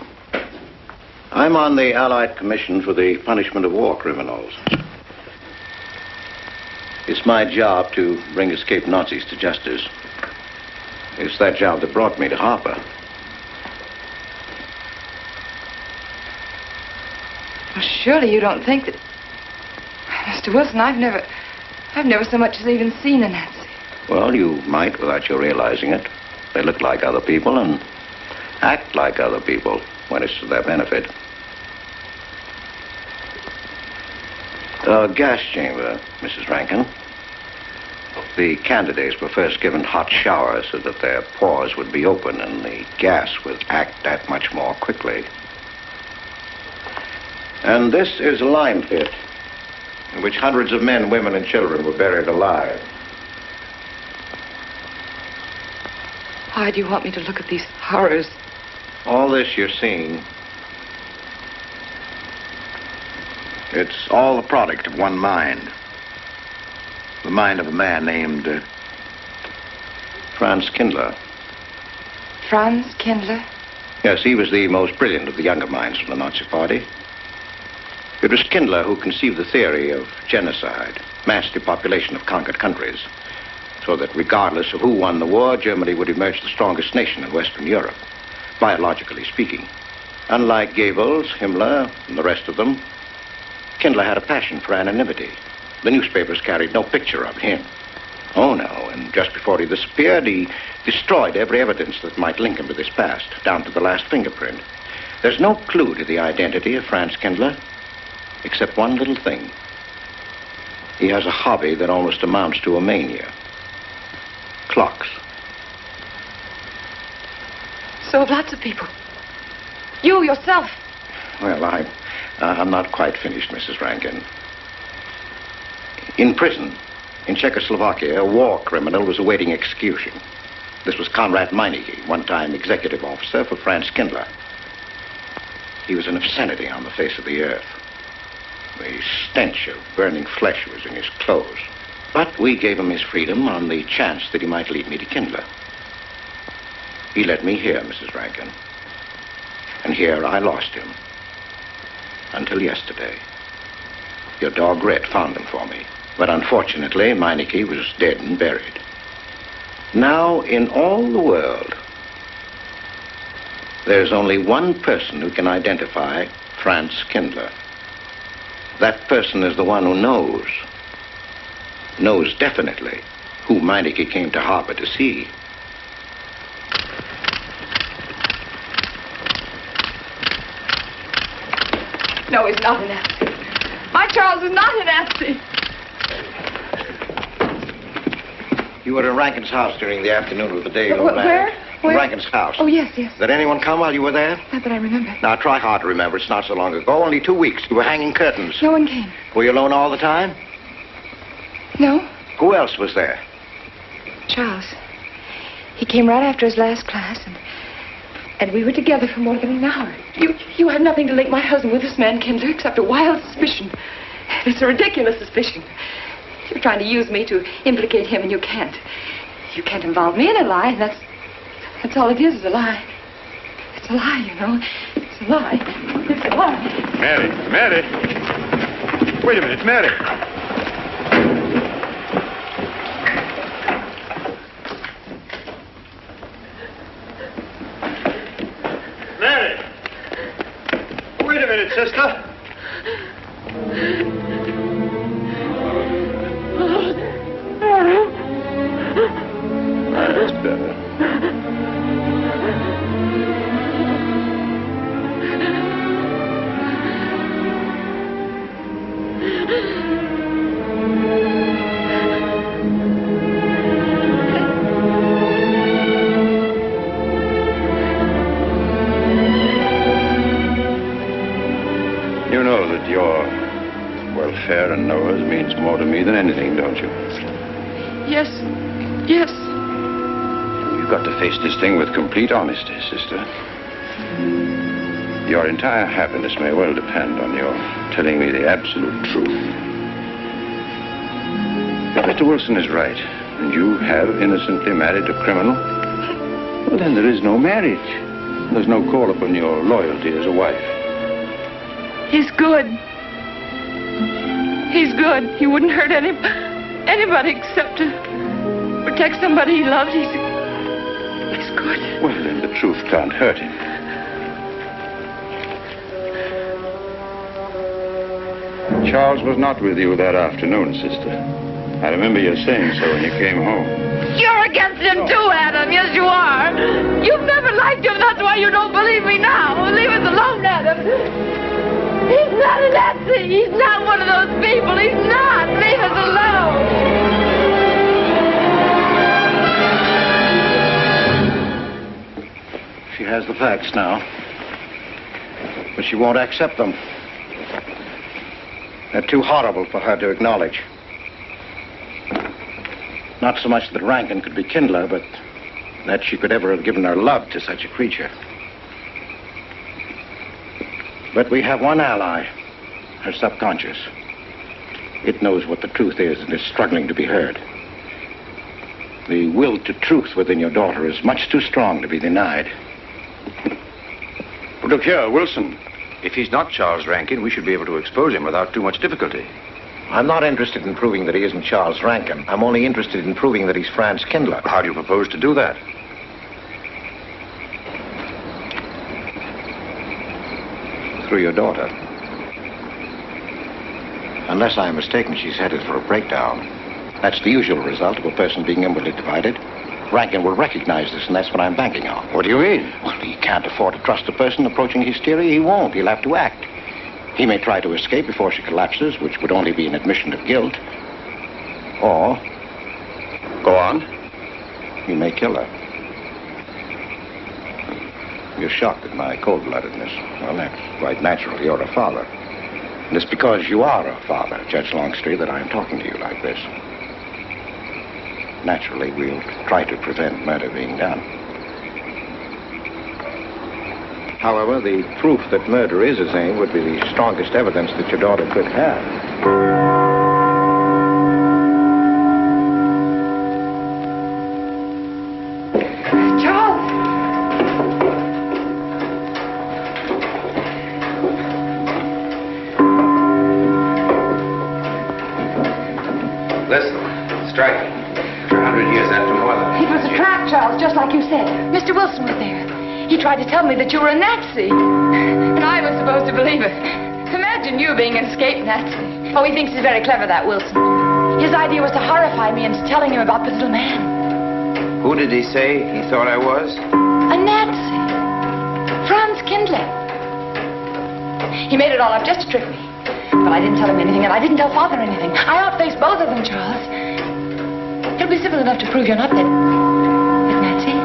I'm on the Allied Commission for the Punishment of War Criminals. It's my job to bring escaped Nazis to justice. It's that job that brought me to Harper. Well, surely you don't think that... Mr. Wilson, I've never so much as even seen a Nazi. Well, you might without your realizing it. They look like other people and act like other people when it's to their benefit. A gas chamber, Mrs. Rankin. The candidates were first given hot showers so that their pores would be open and the gas would act that much more quickly. And this is a lime pit in which hundreds of men, women, and children were buried alive. Why do you want me to look at these horrors? All this you're seeing, it's all the product of one mind. The mind of a man named Franz Kindler. Franz Kindler? Yes, he was the most brilliant of the younger minds from the Nazi Party. It was Kindler who conceived the theory of genocide, mass depopulation of conquered countries, so that regardless of who won the war, Germany would emerge the strongest nation in Western Europe, biologically speaking. Unlike Goebbels, Himmler, and the rest of them, Kindler had a passion for anonymity. The newspapers carried no picture of him. Oh, no, and just before he disappeared, he destroyed every evidence that might link him to this past, down to the last fingerprint. There's no clue to the identity of Franz Kindler, except one little thing. He has a hobby that almost amounts to a mania. Clocks. So have lots of people. You, yourself. Well, I'm not quite finished, Mrs. Rankin. In prison, in Czechoslovakia, a war criminal was awaiting execution. This was Conrad Meineke, one-time executive officer for Franz Kindler. He was an obscenity on the face of the earth. The stench of burning flesh was in his clothes. But we gave him his freedom on the chance that he might lead me to Kindler. He led me here, Mrs. Rankin. And here I lost him. Until yesterday. Your dog Red found him for me. But unfortunately, Meineke was dead and buried. Now, in all the world, there's only one person who can identify Franz Kindler. That person is the one who knows definitely who Meineke came to Harper to see. No, he's not a Nazi. My Charles is not a Nazi. You were at Rankin's house during the afternoon of the day. Where? Rankin's house. Oh, yes. Did anyone come while you were there? Not that I remember. Now, try hard to remember. It's not so long ago. Only 2 weeks. You were hanging curtains. No one came. Were you alone all the time? No. Who else was there? Charles. He came right after his last class, and we were together for more than an hour. You had nothing to link my husband with this man, Kindler, except a wild suspicion. It's a ridiculous suspicion. You're trying to use me to implicate him, and you can't. You can't involve me in a lie. That's all it is a lie. It's a lie, you know. It's a lie. It's a lie. Mary. Wait a minute, Mary. Mary. Wait a minute, sister. That's better. know that your welfare and Noah's means more to me than anything, don't you? Yes. Yes. You've got to face this thing with complete honesty, sister. Your entire happiness may well depend on your telling me the absolute truth. If Mr. Wilson is right, and you have innocently married a criminal, well, then there is no marriage. There's no call upon your loyalty as a wife. He's good. He's good. He wouldn't hurt anybody except to protect somebody he loved. He's good. Well, then the truth can't hurt him. Charles was not with you that afternoon, sister. I remember you saying so when you came home. You're against him too, Adam. Yes, you are. You've never liked him. That's why you don't believe me now. Leave us alone, Adam. He's not a Nazi. He's not one of those people. He's not. Leave us alone. She has the facts now, but she won't accept them. They're too horrible for her to acknowledge. Not so much that Rankin could be Kindler, but that she could ever have given her love to such a creature. But we have one ally, her subconscious. It knows what the truth is and is struggling to be heard. The will to truth within your daughter is much too strong to be denied. Look here, Wilson. If he's not Charles Rankin, we should be able to expose him without too much difficulty. I'm not interested in proving that he isn't Charles Rankin. I'm only interested in proving that he's Franz Kindler. How do you propose to do that? Through your daughter. Unless I'm mistaken, she's headed for a breakdown. That's the usual result of a person being inwardly divided. Rankin will recognize this, and that's what I'm banking on. What do you mean? Well, he can't afford to trust a person approaching hysteria. He won't. He'll have to act. He may try to escape before she collapses, which would only be an admission of guilt. Or... Go on. He may kill her. You're shocked at my cold-bloodedness. Well, that's quite natural. You're a father. And it's because you are a father, Judge Longstreet, that I'm talking to you like this. Naturally, we'll try to prevent murder being done. However, the proof that murder is his aim would be the strongest evidence that your daughter could have. Charles! Listen, strike. 100 years after more than... It was a trap, Charles, just like you said. Mr. Wilson was there. He tried to tell me that you were a Nazi. And I was supposed to believe it. Imagine you being an escaped Nazi. Oh, he thinks he's very clever, that Wilson. His idea was to horrify me into telling him about the little man. Who did he say he thought I was? A Nazi. Franz Kindler. He made it all up just to trick me. But I didn't tell him anything, and I didn't tell Father anything. I outfaced both of them, Charles. He'll be civil enough to prove you're not that Nazi.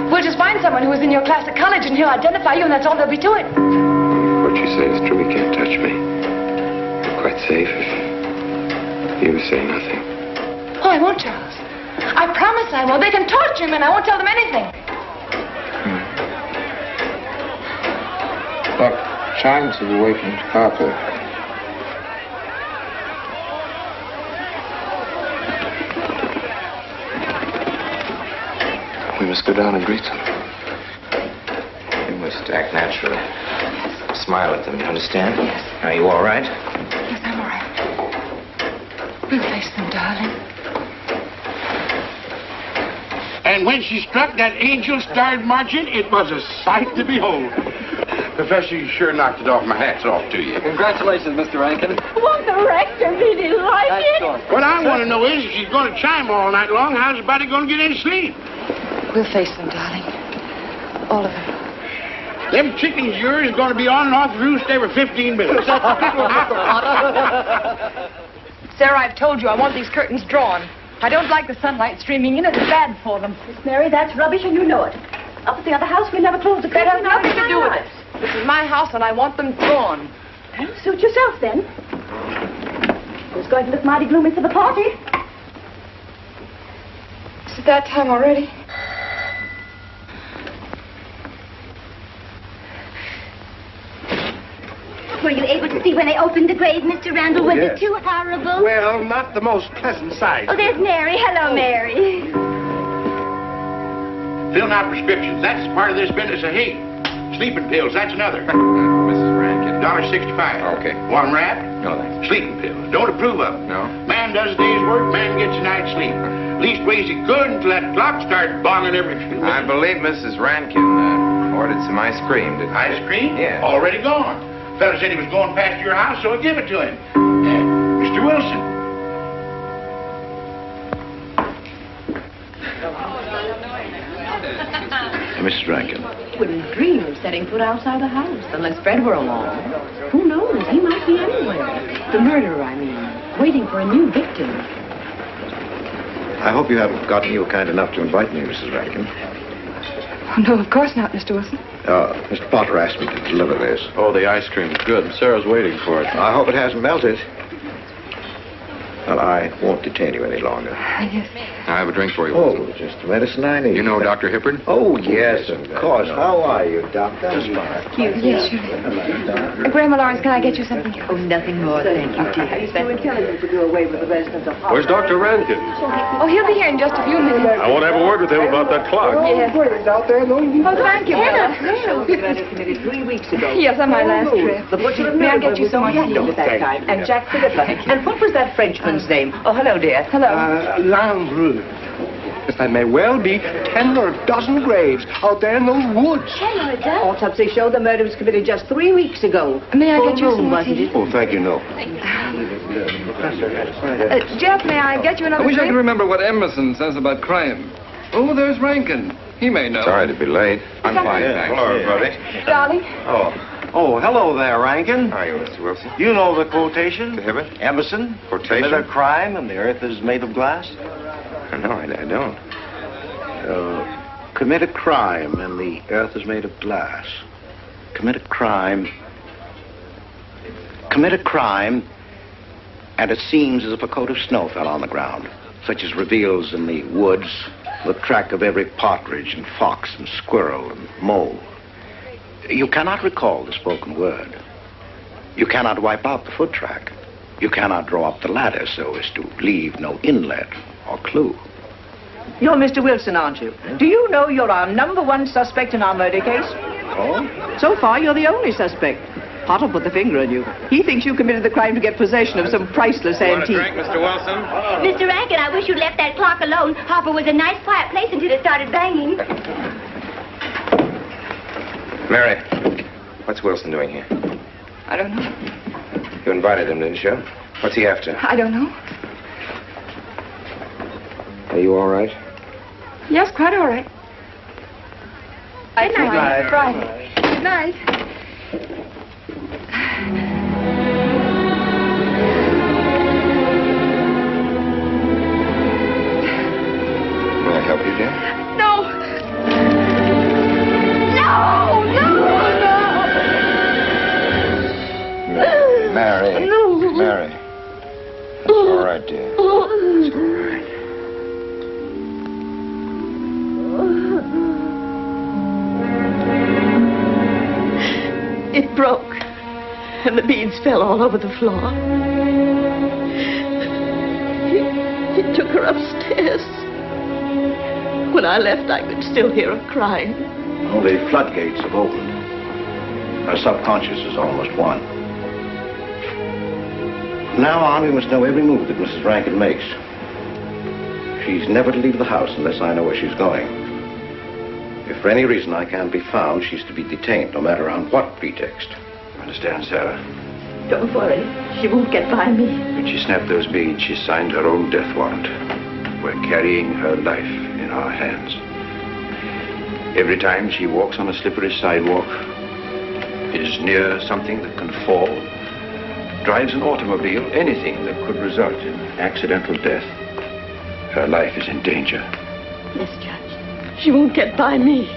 We'll just find someone who was in your class at college, and he'll identify you, and that's all there'll be to it. What you say is true. He can't touch me. I'm quite safe if you say nothing. Oh, I won't, Charles. I promise I won't. They can torture him, and I won't tell them anything. Look, chimes have awakened Harper. We must go down and greet them. You must act naturally. Smile at them, you understand? Yes. Are you all right? Yes, I'm all right. We'll face them, darling. And when she struck that angel-starred marching, it was a sight to behold. Professor, you sure knocked it off. My hat's off to you. Congratulations, Mr. Rankin. Won't the rector really like it? What I want to know is, if she's going to chime all night long, how's the body going to get any sleep? We'll face them, darling. All of them. Them chickens of yours are going to be on and off the roost every 15 minutes. Sarah, I've told you I want these curtains drawn. I don't like the sunlight streaming in. It's bad for them. Miss Mary, that's rubbish and you know it. Up at the other house, we never close the curtains. That has nothing to do with it. This is my house and I want them drawn. Well, suit yourself, then. It's going to look mighty gloomy for the party. Is it that time already? Were you able to see when they opened the grave, Mr. Randall? Was it too horrible? Well, not the most pleasant sight. Oh, there's Mary. Hello, Mary. Filling out prescriptions. That's part of this business of hate. Sleeping pills. That's another. Mrs. Rankin. $1.65. Okay. One wrap? No, thanks. Sleeping pills. Don't approve of them. No. Man does a day's work, man gets a night's sleep. Leastways he could until that clock started bonging every few minutes. I believe Mrs. Rankin ordered some ice cream. Ice cream? Yeah. Already gone. Fella said he was going past your house, so I give it to him. Mr. Wilson. Mrs. Rankin. Wouldn't dream of setting foot outside the house unless Fred were along. Who knows? He might be anywhere. The murderer, I mean, waiting for a new victim. I hope you haven't forgotten you were kind enough to invite me, Mrs. Rankin. Oh, no, of course not, Mr. Wilson. Mr. Potter asked me to deliver this. Oh, the ice cream is good. Sarah's waiting for it. I hope it hasn't melted. Well, I won't detain you any longer. Yes. I have a drink for you. Oh, just the medicine I need. You know Dr. Hippard? Oh, yes, of course. How are you, Doctor? Yes, sure. Grandma Lawrence, can I get you something? Oh, nothing more, thank you, dear. He's too intelligent to do away with the residents of Where's Dr. Rankin? Oh, he'll be here in just a few minutes. I want to have a word with him about that clock. Yes. He's out there, no? Oh, thank you, Bella. Committed 3 weeks ago. Yes, on my last trip. The butcher May I get you some more tea? at that time. And Jack Philippa. And what was that Frenchman's name? Oh, hello, dear. Hello. Lambreux. That may well be 10 or a dozen graves out there in those woods. 10 or a dozen? Autopsy showed the murder was committed just 3 weeks ago. May I get you some more wasn't tea? it? Oh, thank you, no. Jeff, may I get you another I wish I drink? could remember what Emerson says about crime. Oh, there's Rankin. He may know. Sorry to be late. I'm fine, thanks. Hello, everybody. Darling. Oh, hello there, Rankin. How are you, Mr. Wilson? You know the quotation? The Hibbert? Emerson. Quotation? Commit a crime and the earth is made of glass. No, I don't. Commit a crime and the earth is made of glass. Commit a crime. Commit a crime and it seems as if a coat of snow fell on the ground, such as reveals in the woods the track of every partridge and fox and squirrel and mole. You cannot recall the spoken word. You cannot wipe out the foot track. You cannot draw up the ladder so as to leave no inlet or clue. You're Mr. Wilson, aren't you? Do you know you're our #1 suspect in our murder case? Oh? So far, you're the only suspect. Potter put the finger on you. He thinks you committed the crime to get possession of some priceless antique. Want a drink, Mr. Wilson? Mr. Rankin, I wish you'd left that clock alone. Harper was a nice, quiet place until it started banging. Mary, what's Wilson doing here? I don't know. You invited him, didn't you? What's he after? I don't know. Are you all right? Yes, quite all right. Good night. Friday. Good night. May I help you, dear? No! No! No! Mary. No. Mary. It's all right, dear. It's all right. It broke, and the beads fell all over the floor. He took her upstairs. When I left, I could still hear her crying. Well, the floodgates have opened. Her subconscious is almost won. From now on, we must know every move that Mrs. Rankin makes. She's never to leave the house unless I know where she's going. If for any reason I can't be found, she's to be detained, no matter on what pretext. Understand, Sarah? Don't worry, she won't get by me. When she snapped those beads, she signed her own death warrant. We're carrying her life in our hands. Every time she walks on a slippery sidewalk, is near something that can fall, drives an automobile, anything that could result in accidental death, her life is in danger. Yes, Judge. She won't get by me.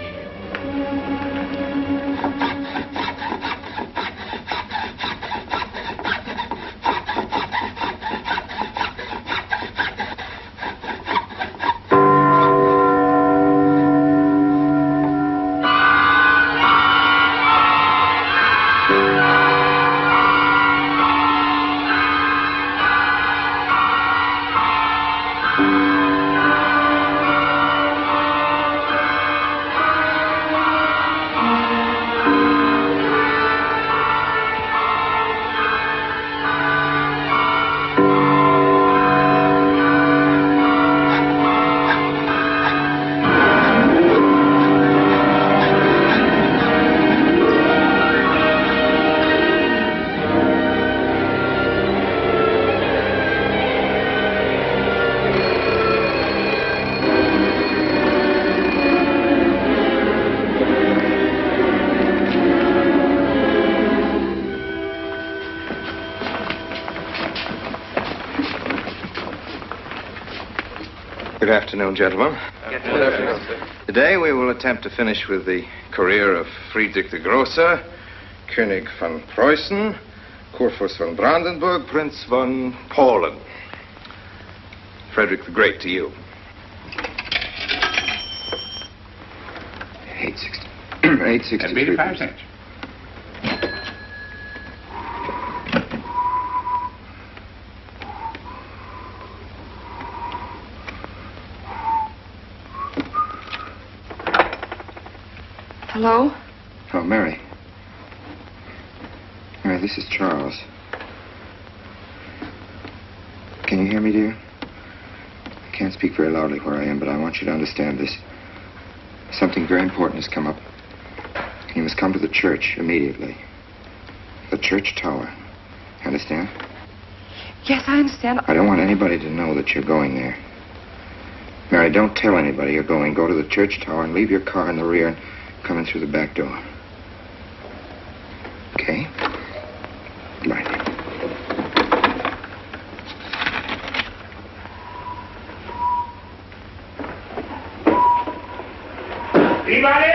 Good afternoon, gentlemen. Good afternoon, sir. Today we will attempt to finish with the career of Friedrich the Grosser, König von Preußen, Kurfürst von Brandenburg, Prince von Polen. Frederick the Great to you. 863. That'd be 85 cents. Hello? Oh, Mary. Mary, this is Charles. Can you hear me, dear? I can't speak very loudly where I am, but I want you to understand this. Something very important has come up. You must come to the church immediately. The church tower. Understand? Yes, I understand. I don't want anybody to know that you're going there. Mary, don't tell anybody you're going. Go to the church tower and leave your car in the rear and come in through the back door. Okay? Right. Anybody?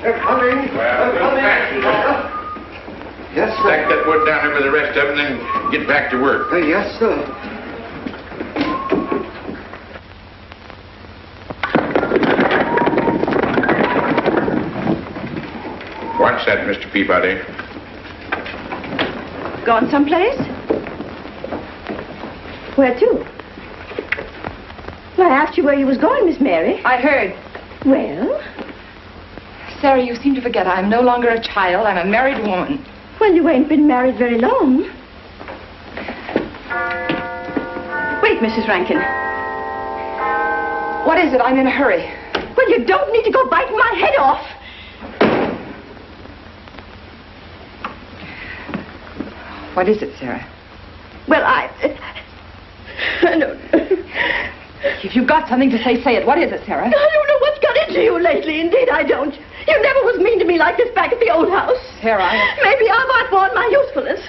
They're coming. Well, They're coming. Yes, sir. Stack that wood down there with the rest of it and then get back to work. Yes, sir. What's that, Mr. Peabody? Gone someplace? Where to? Well, I asked you where you was going, Miss Mary. I heard. Well? Sarah, you seem to forget I'm no longer a child. I'm a married woman. Well, you ain't been married very long. Wait, Mrs. Rankin. What is it? I'm in a hurry. Well, you don't need to go biting my head off. What is it, Sarah? Well, I don't know. If you've got something to say, say it. What is it, Sarah? I don't know what's got into you lately. Indeed, I don't. You never was mean to me like this back at the old house. Sarah, Maybe I've outworn my usefulness.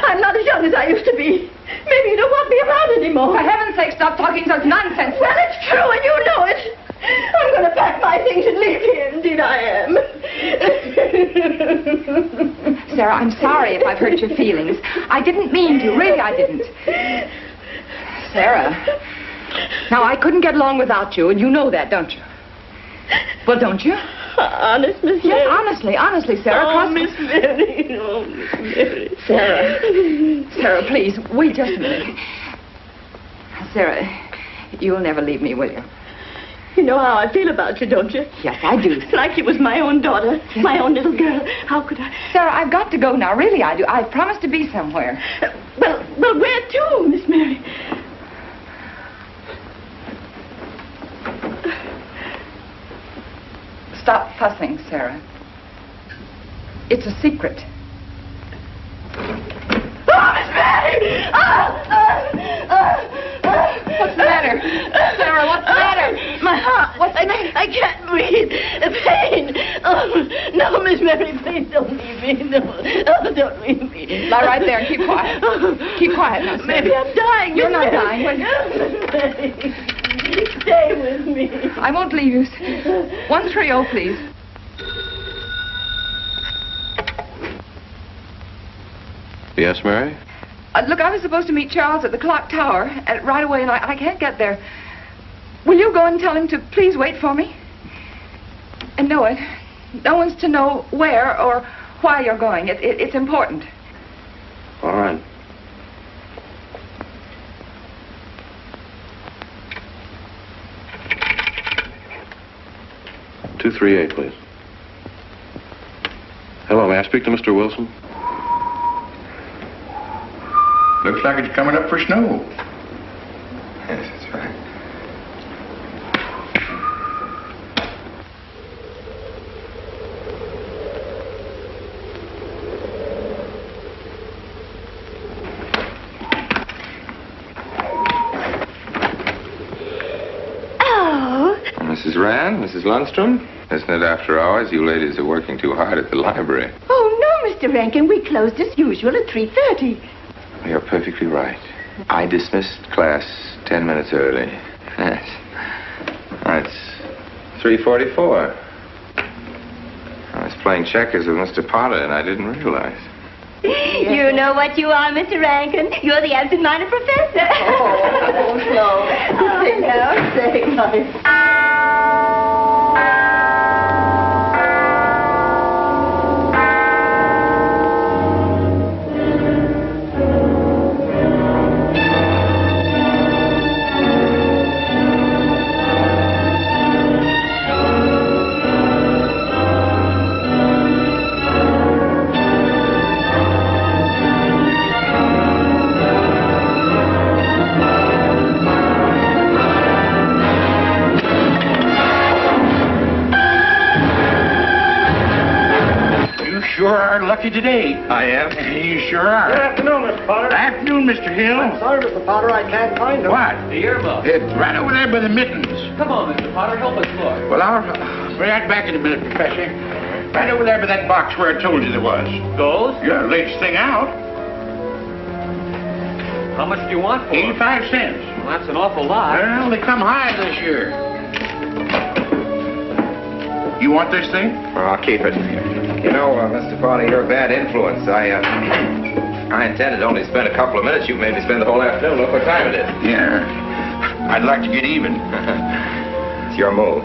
I'm not as young as I used to be. Maybe you don't want me around anymore. For heaven's sake, stop talking such nonsense. Well, it's true, and you know it. I'm going to pack my things and leave here. Indeed, I am. Sarah, I'm sorry if I've hurt your feelings. I didn't mean to. Really, I didn't. Sarah. Now, I couldn't get along without you, and you know that, don't you? Well, don't you? Honest, Miss Mary? Yes, honestly, Sarah. Oh, Miss Mary. Oh, Miss Mary. Sarah, please, wait just a minute. Sarah, you'll never leave me, will you? You know how I feel about you, don't you? Yes, I do. Like you was my own daughter, my own little girl. How could I? Sarah, I've got to go now. Really, I do. I've promised to be somewhere. Well, where to, Miss Mary? Stop fussing, Sarah. It's a secret. Oh, Miss Mary! What's the matter? Sarah, what's the matter? My heart. What's the matter? I can't breathe. Pain. Oh, no, Miss Mary, please don't leave me. No, oh, don't leave me. Lie right there and keep quiet. Keep quiet now, Sarah. Maybe I'm dying. You're Miss not Mary. dying. Miss Mary, stay with me. I won't leave you. 130, please. Yes, Mary? Look, I was supposed to meet Charles at the clock tower right away, and I can't get there. Will you go and tell him to please wait for me? And no one's to know where or why you're going. It's important. All right. "238, please. Hello, may I speak to Mr. Wilson? Looks like it's coming up for snow. Yes, that's right. Mrs. Rand, Mrs. Lundstrom, isn't it after hours? You ladies are working too hard at the library. Oh, no, Mr. Rankin. We closed as usual at 3:30. You're perfectly right. I dismissed class 10 minutes early. Yes. 344. I was playing checkers with Mr. Potter, and I didn't realize. You know what you are, Mr. Rankin. You're the absent-minded professor. Oh, no. Say no. Sure are lucky today. I am. You sure are. Good afternoon, Mr. Potter. Afternoon, Mr. Hill. I'm sorry, Mr. Potter, I can't find them. What? The earmuff. It's right over there by the mittens. Come on, Mr. Potter, help us look. Well, I'll be right back in a minute, Professor. Right over there by that box where I told you there was. Those? Yeah, latest thing out. How much do you want for 85 cents. Well, that's an awful lot. Well, they come high this year. You want this thing? Well, I'll keep it. You know, Mr. Potter, you're a bad influence. I intended to only spend a couple of minutes. You made me spend the whole afternoon. Look what time it is. Yeah. I'd like to get even. It's your move.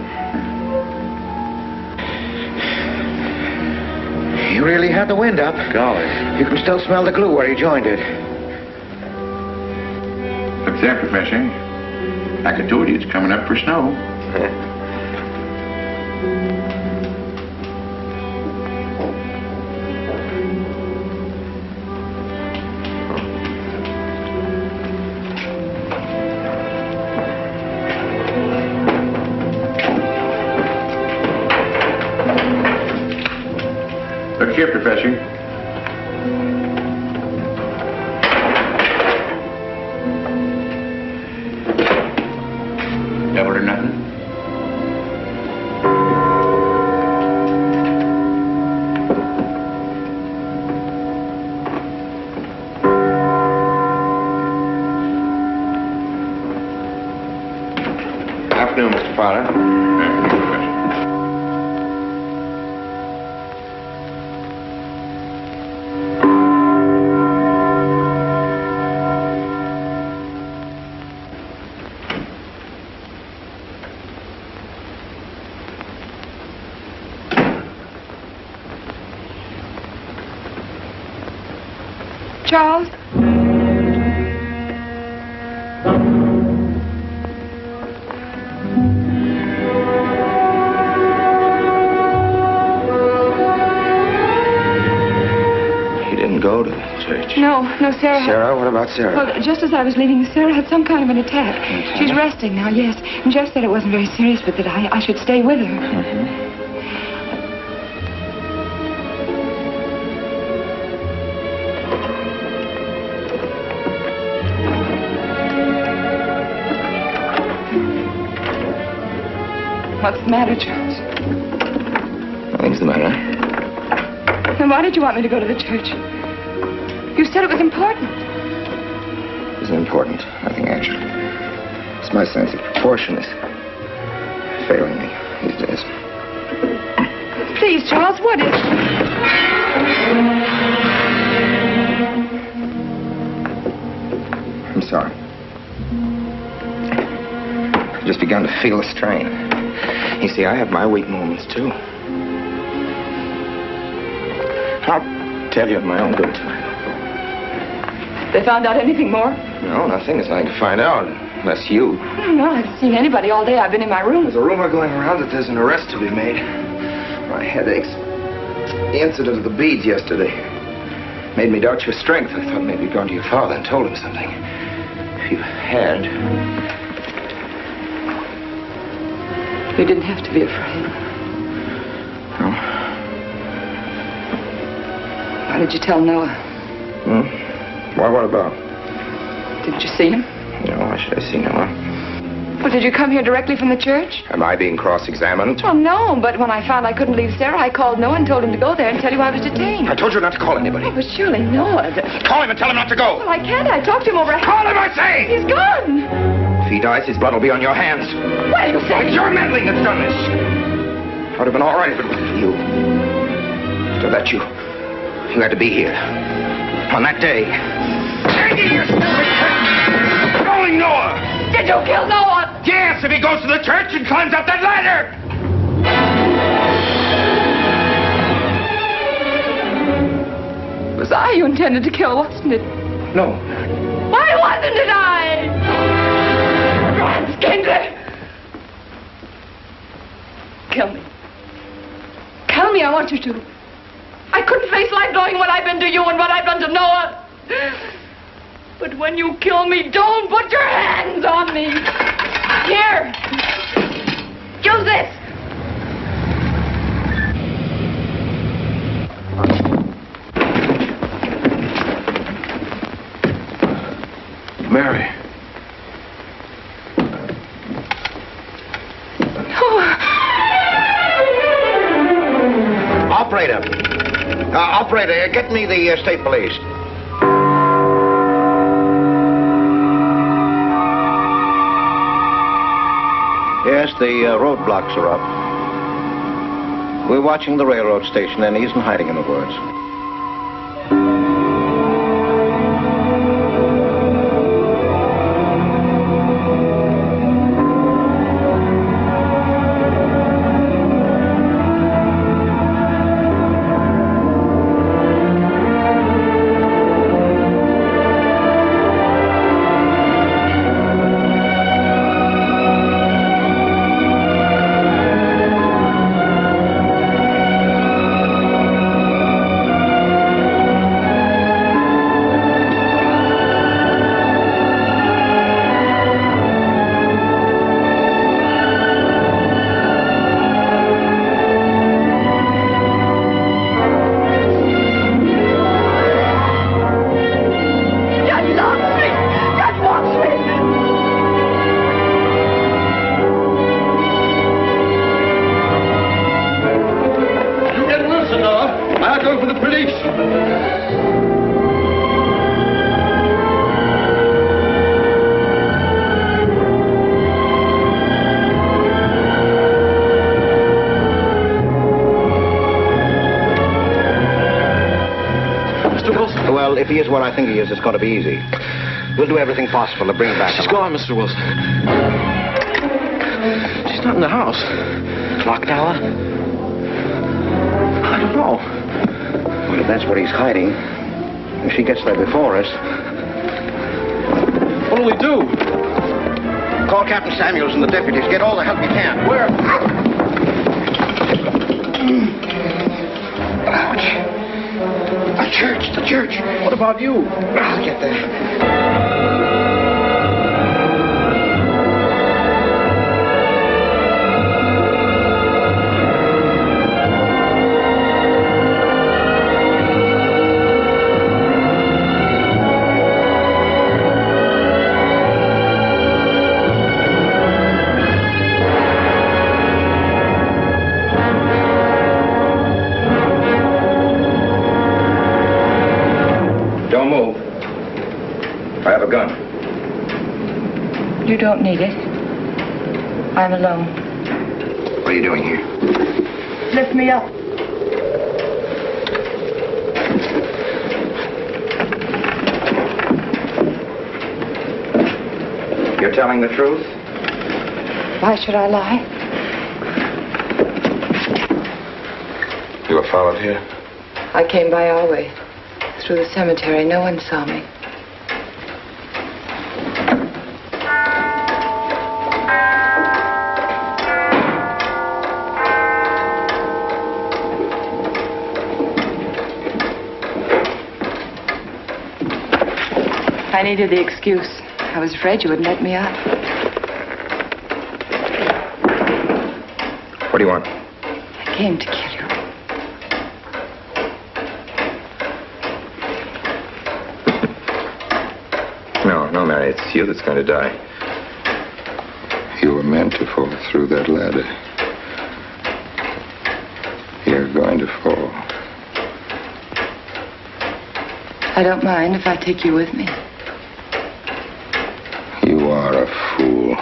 You really had the wind up. Golly. You can still smell the glue where you joined it. Look there, Professor. Like I told you, it's coming up for snow. Look here, Professor. Double or nothing? Afternoon, Mr. Potter. Charles? He didn't go to the church. No, Sarah. Sarah? What about Sarah? Well, just as I was leaving, Sarah had some kind of an attack. She's resting now, yes. And Jeff said it wasn't very serious, but that I should stay with her. Mm-hmm. What's the matter, Charles? Nothing's the matter. Then why did you want me to go to the church? You said it was important. It isn't important. Nothing, actually. It's my sense of proportion is failing me these days. Please, Charles, what is it? I'm sorry. I've just begun to feel the strain. You see, I have my weak moments, too. I'll tell you in my own good time. They found out anything more? No, nothing. There's nothing to find out, unless you. No, I haven't seen anybody all day. I've been in my room. There's a rumor going around that there's an arrest to be made. My head aches. The incident of the beads yesterday made me doubt your strength. I thought maybe you'd gone to your father and told him something. If you had... You didn't have to be afraid. No? Why did you tell Noah? Why, what about? Didn't you see him? No, why should I see Noah? Well, did you come here directly from the church? Am I being cross-examined? Well, no, but when I found I couldn't leave Sarah, I called Noah and told him to go there and tell you I was detained. I told you not to call anybody. Oh, but surely Noah... Call him and tell him not to go. Well, I can't. I talked to him over... Call him, I say! He's gone! If he dies, his blood will be on your hands. What are you saying? It's your meddling that's done this. I would have been all right if it wasn't for you. So that you had to be here. On that day. Killing Noah! Did you kill Noah? Yes, if he goes to the church and climbs up that ladder! It was I you intended to kill, wasn't it? No. Why wasn't it I? Franz Kindler! Kill me. Kill me, I want you to. I couldn't face life knowing what I've been to you and what I've done to Noah. But when you kill me, don't put your hands on me. Here. Use this. Mary. Operator, get me the state police. Yes, the roadblocks are up. We're watching the railroad station, and he isn't hiding in the woods. If he is what I think he is, it's going to be easy. We'll do everything possible to bring him back. She's gone, Mr. Wilson. She's not in the house. Clock tower? I don't know. Well, if that's where he's hiding, if she gets there before us... What'll we do? Call Captain Samuels and the deputies. Get all the help you can. Where? Ouch. The church. What about you? I'll get there. You don't need it. I'm alone. What are you doing here? Lift me up. You're telling the truth? Why should I lie? You were followed here? I came by our way. Through the cemetery. No one saw me. I needed the excuse. I was afraid you wouldn't let me out. What do you want? I came to kill you. No, Mary, it's you that's going to die. You were meant to fall through that ladder. You're going to fall. I don't mind if I take you with me. You are a fool.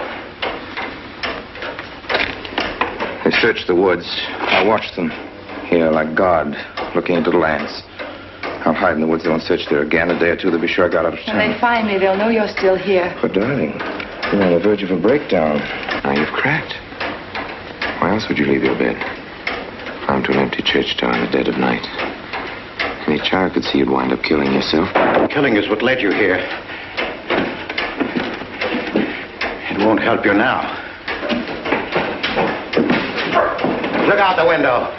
This searched the woods. I watched them. Here, like God, looking into the lands. I'll hide in the woods, though, and search there again. A day or two, they'll be sure I got out of When town. they find me, they'll know you're still here. But, darling, you're on the verge of a breakdown. Now you've cracked. Why else would you leave your bed? Armed to an empty church door in the dead of night. Any child could see you'd wind up killing yourself. Killing is what led you here. It won't help you now. Look out the window.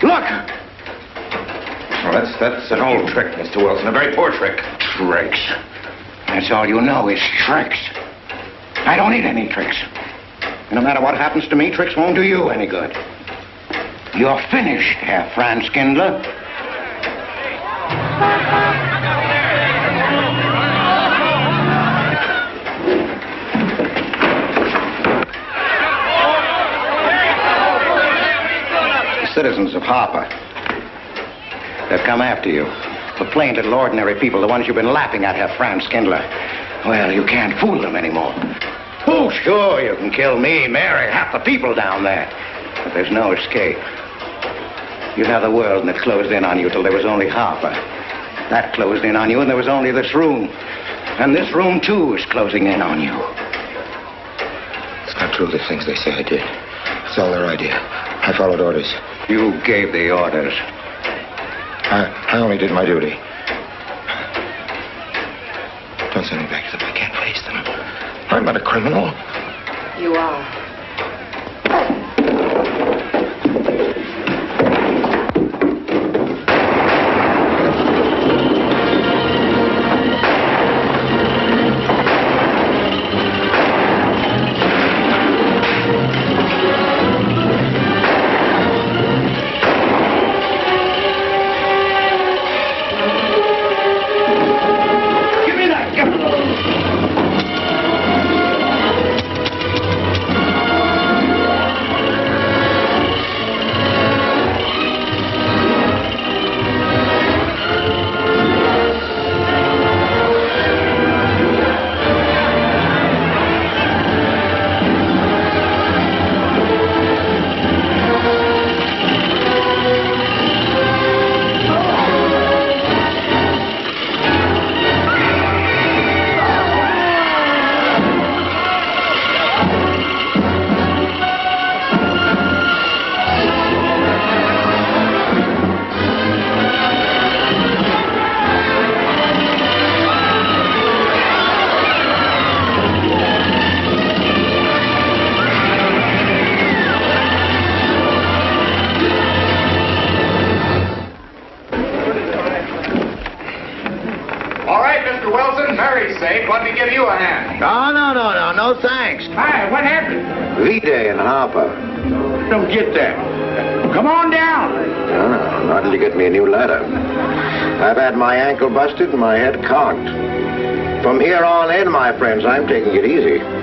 Look! Well, that's an old trick, Mr. Wilson. A very poor trick. Tricks. That's all you know is tricks. I don't need any tricks. No matter what happens to me, tricks won't do you any good. You're finished, Herr Franz Kindler. The citizens of Harper, they've come after you. The plain little ordinary people, the ones you've been laughing at, Herr Franz Kindler. Well, you can't fool them anymore. Oh, sure, you can kill me, Mary, half the people down there. But there's no escape. You have the world, and it closed in on you till there was only Harper. That closed in on you, and there was only this room. And this room, too, is closing in on you. It's not true, the things they say I did. It's all their idea. I followed orders. You gave the orders. I only did my duty. Don't send me back to them. I can't face them. I'm not a criminal. You are. Let me give you a hand. No, thanks. Hi, what happened? V-Day in Harper. Don't get that. Come on down. Oh, not until you get me a new ladder. I've had my ankle busted and my head conked. From here on in, my friends, I'm taking it easy.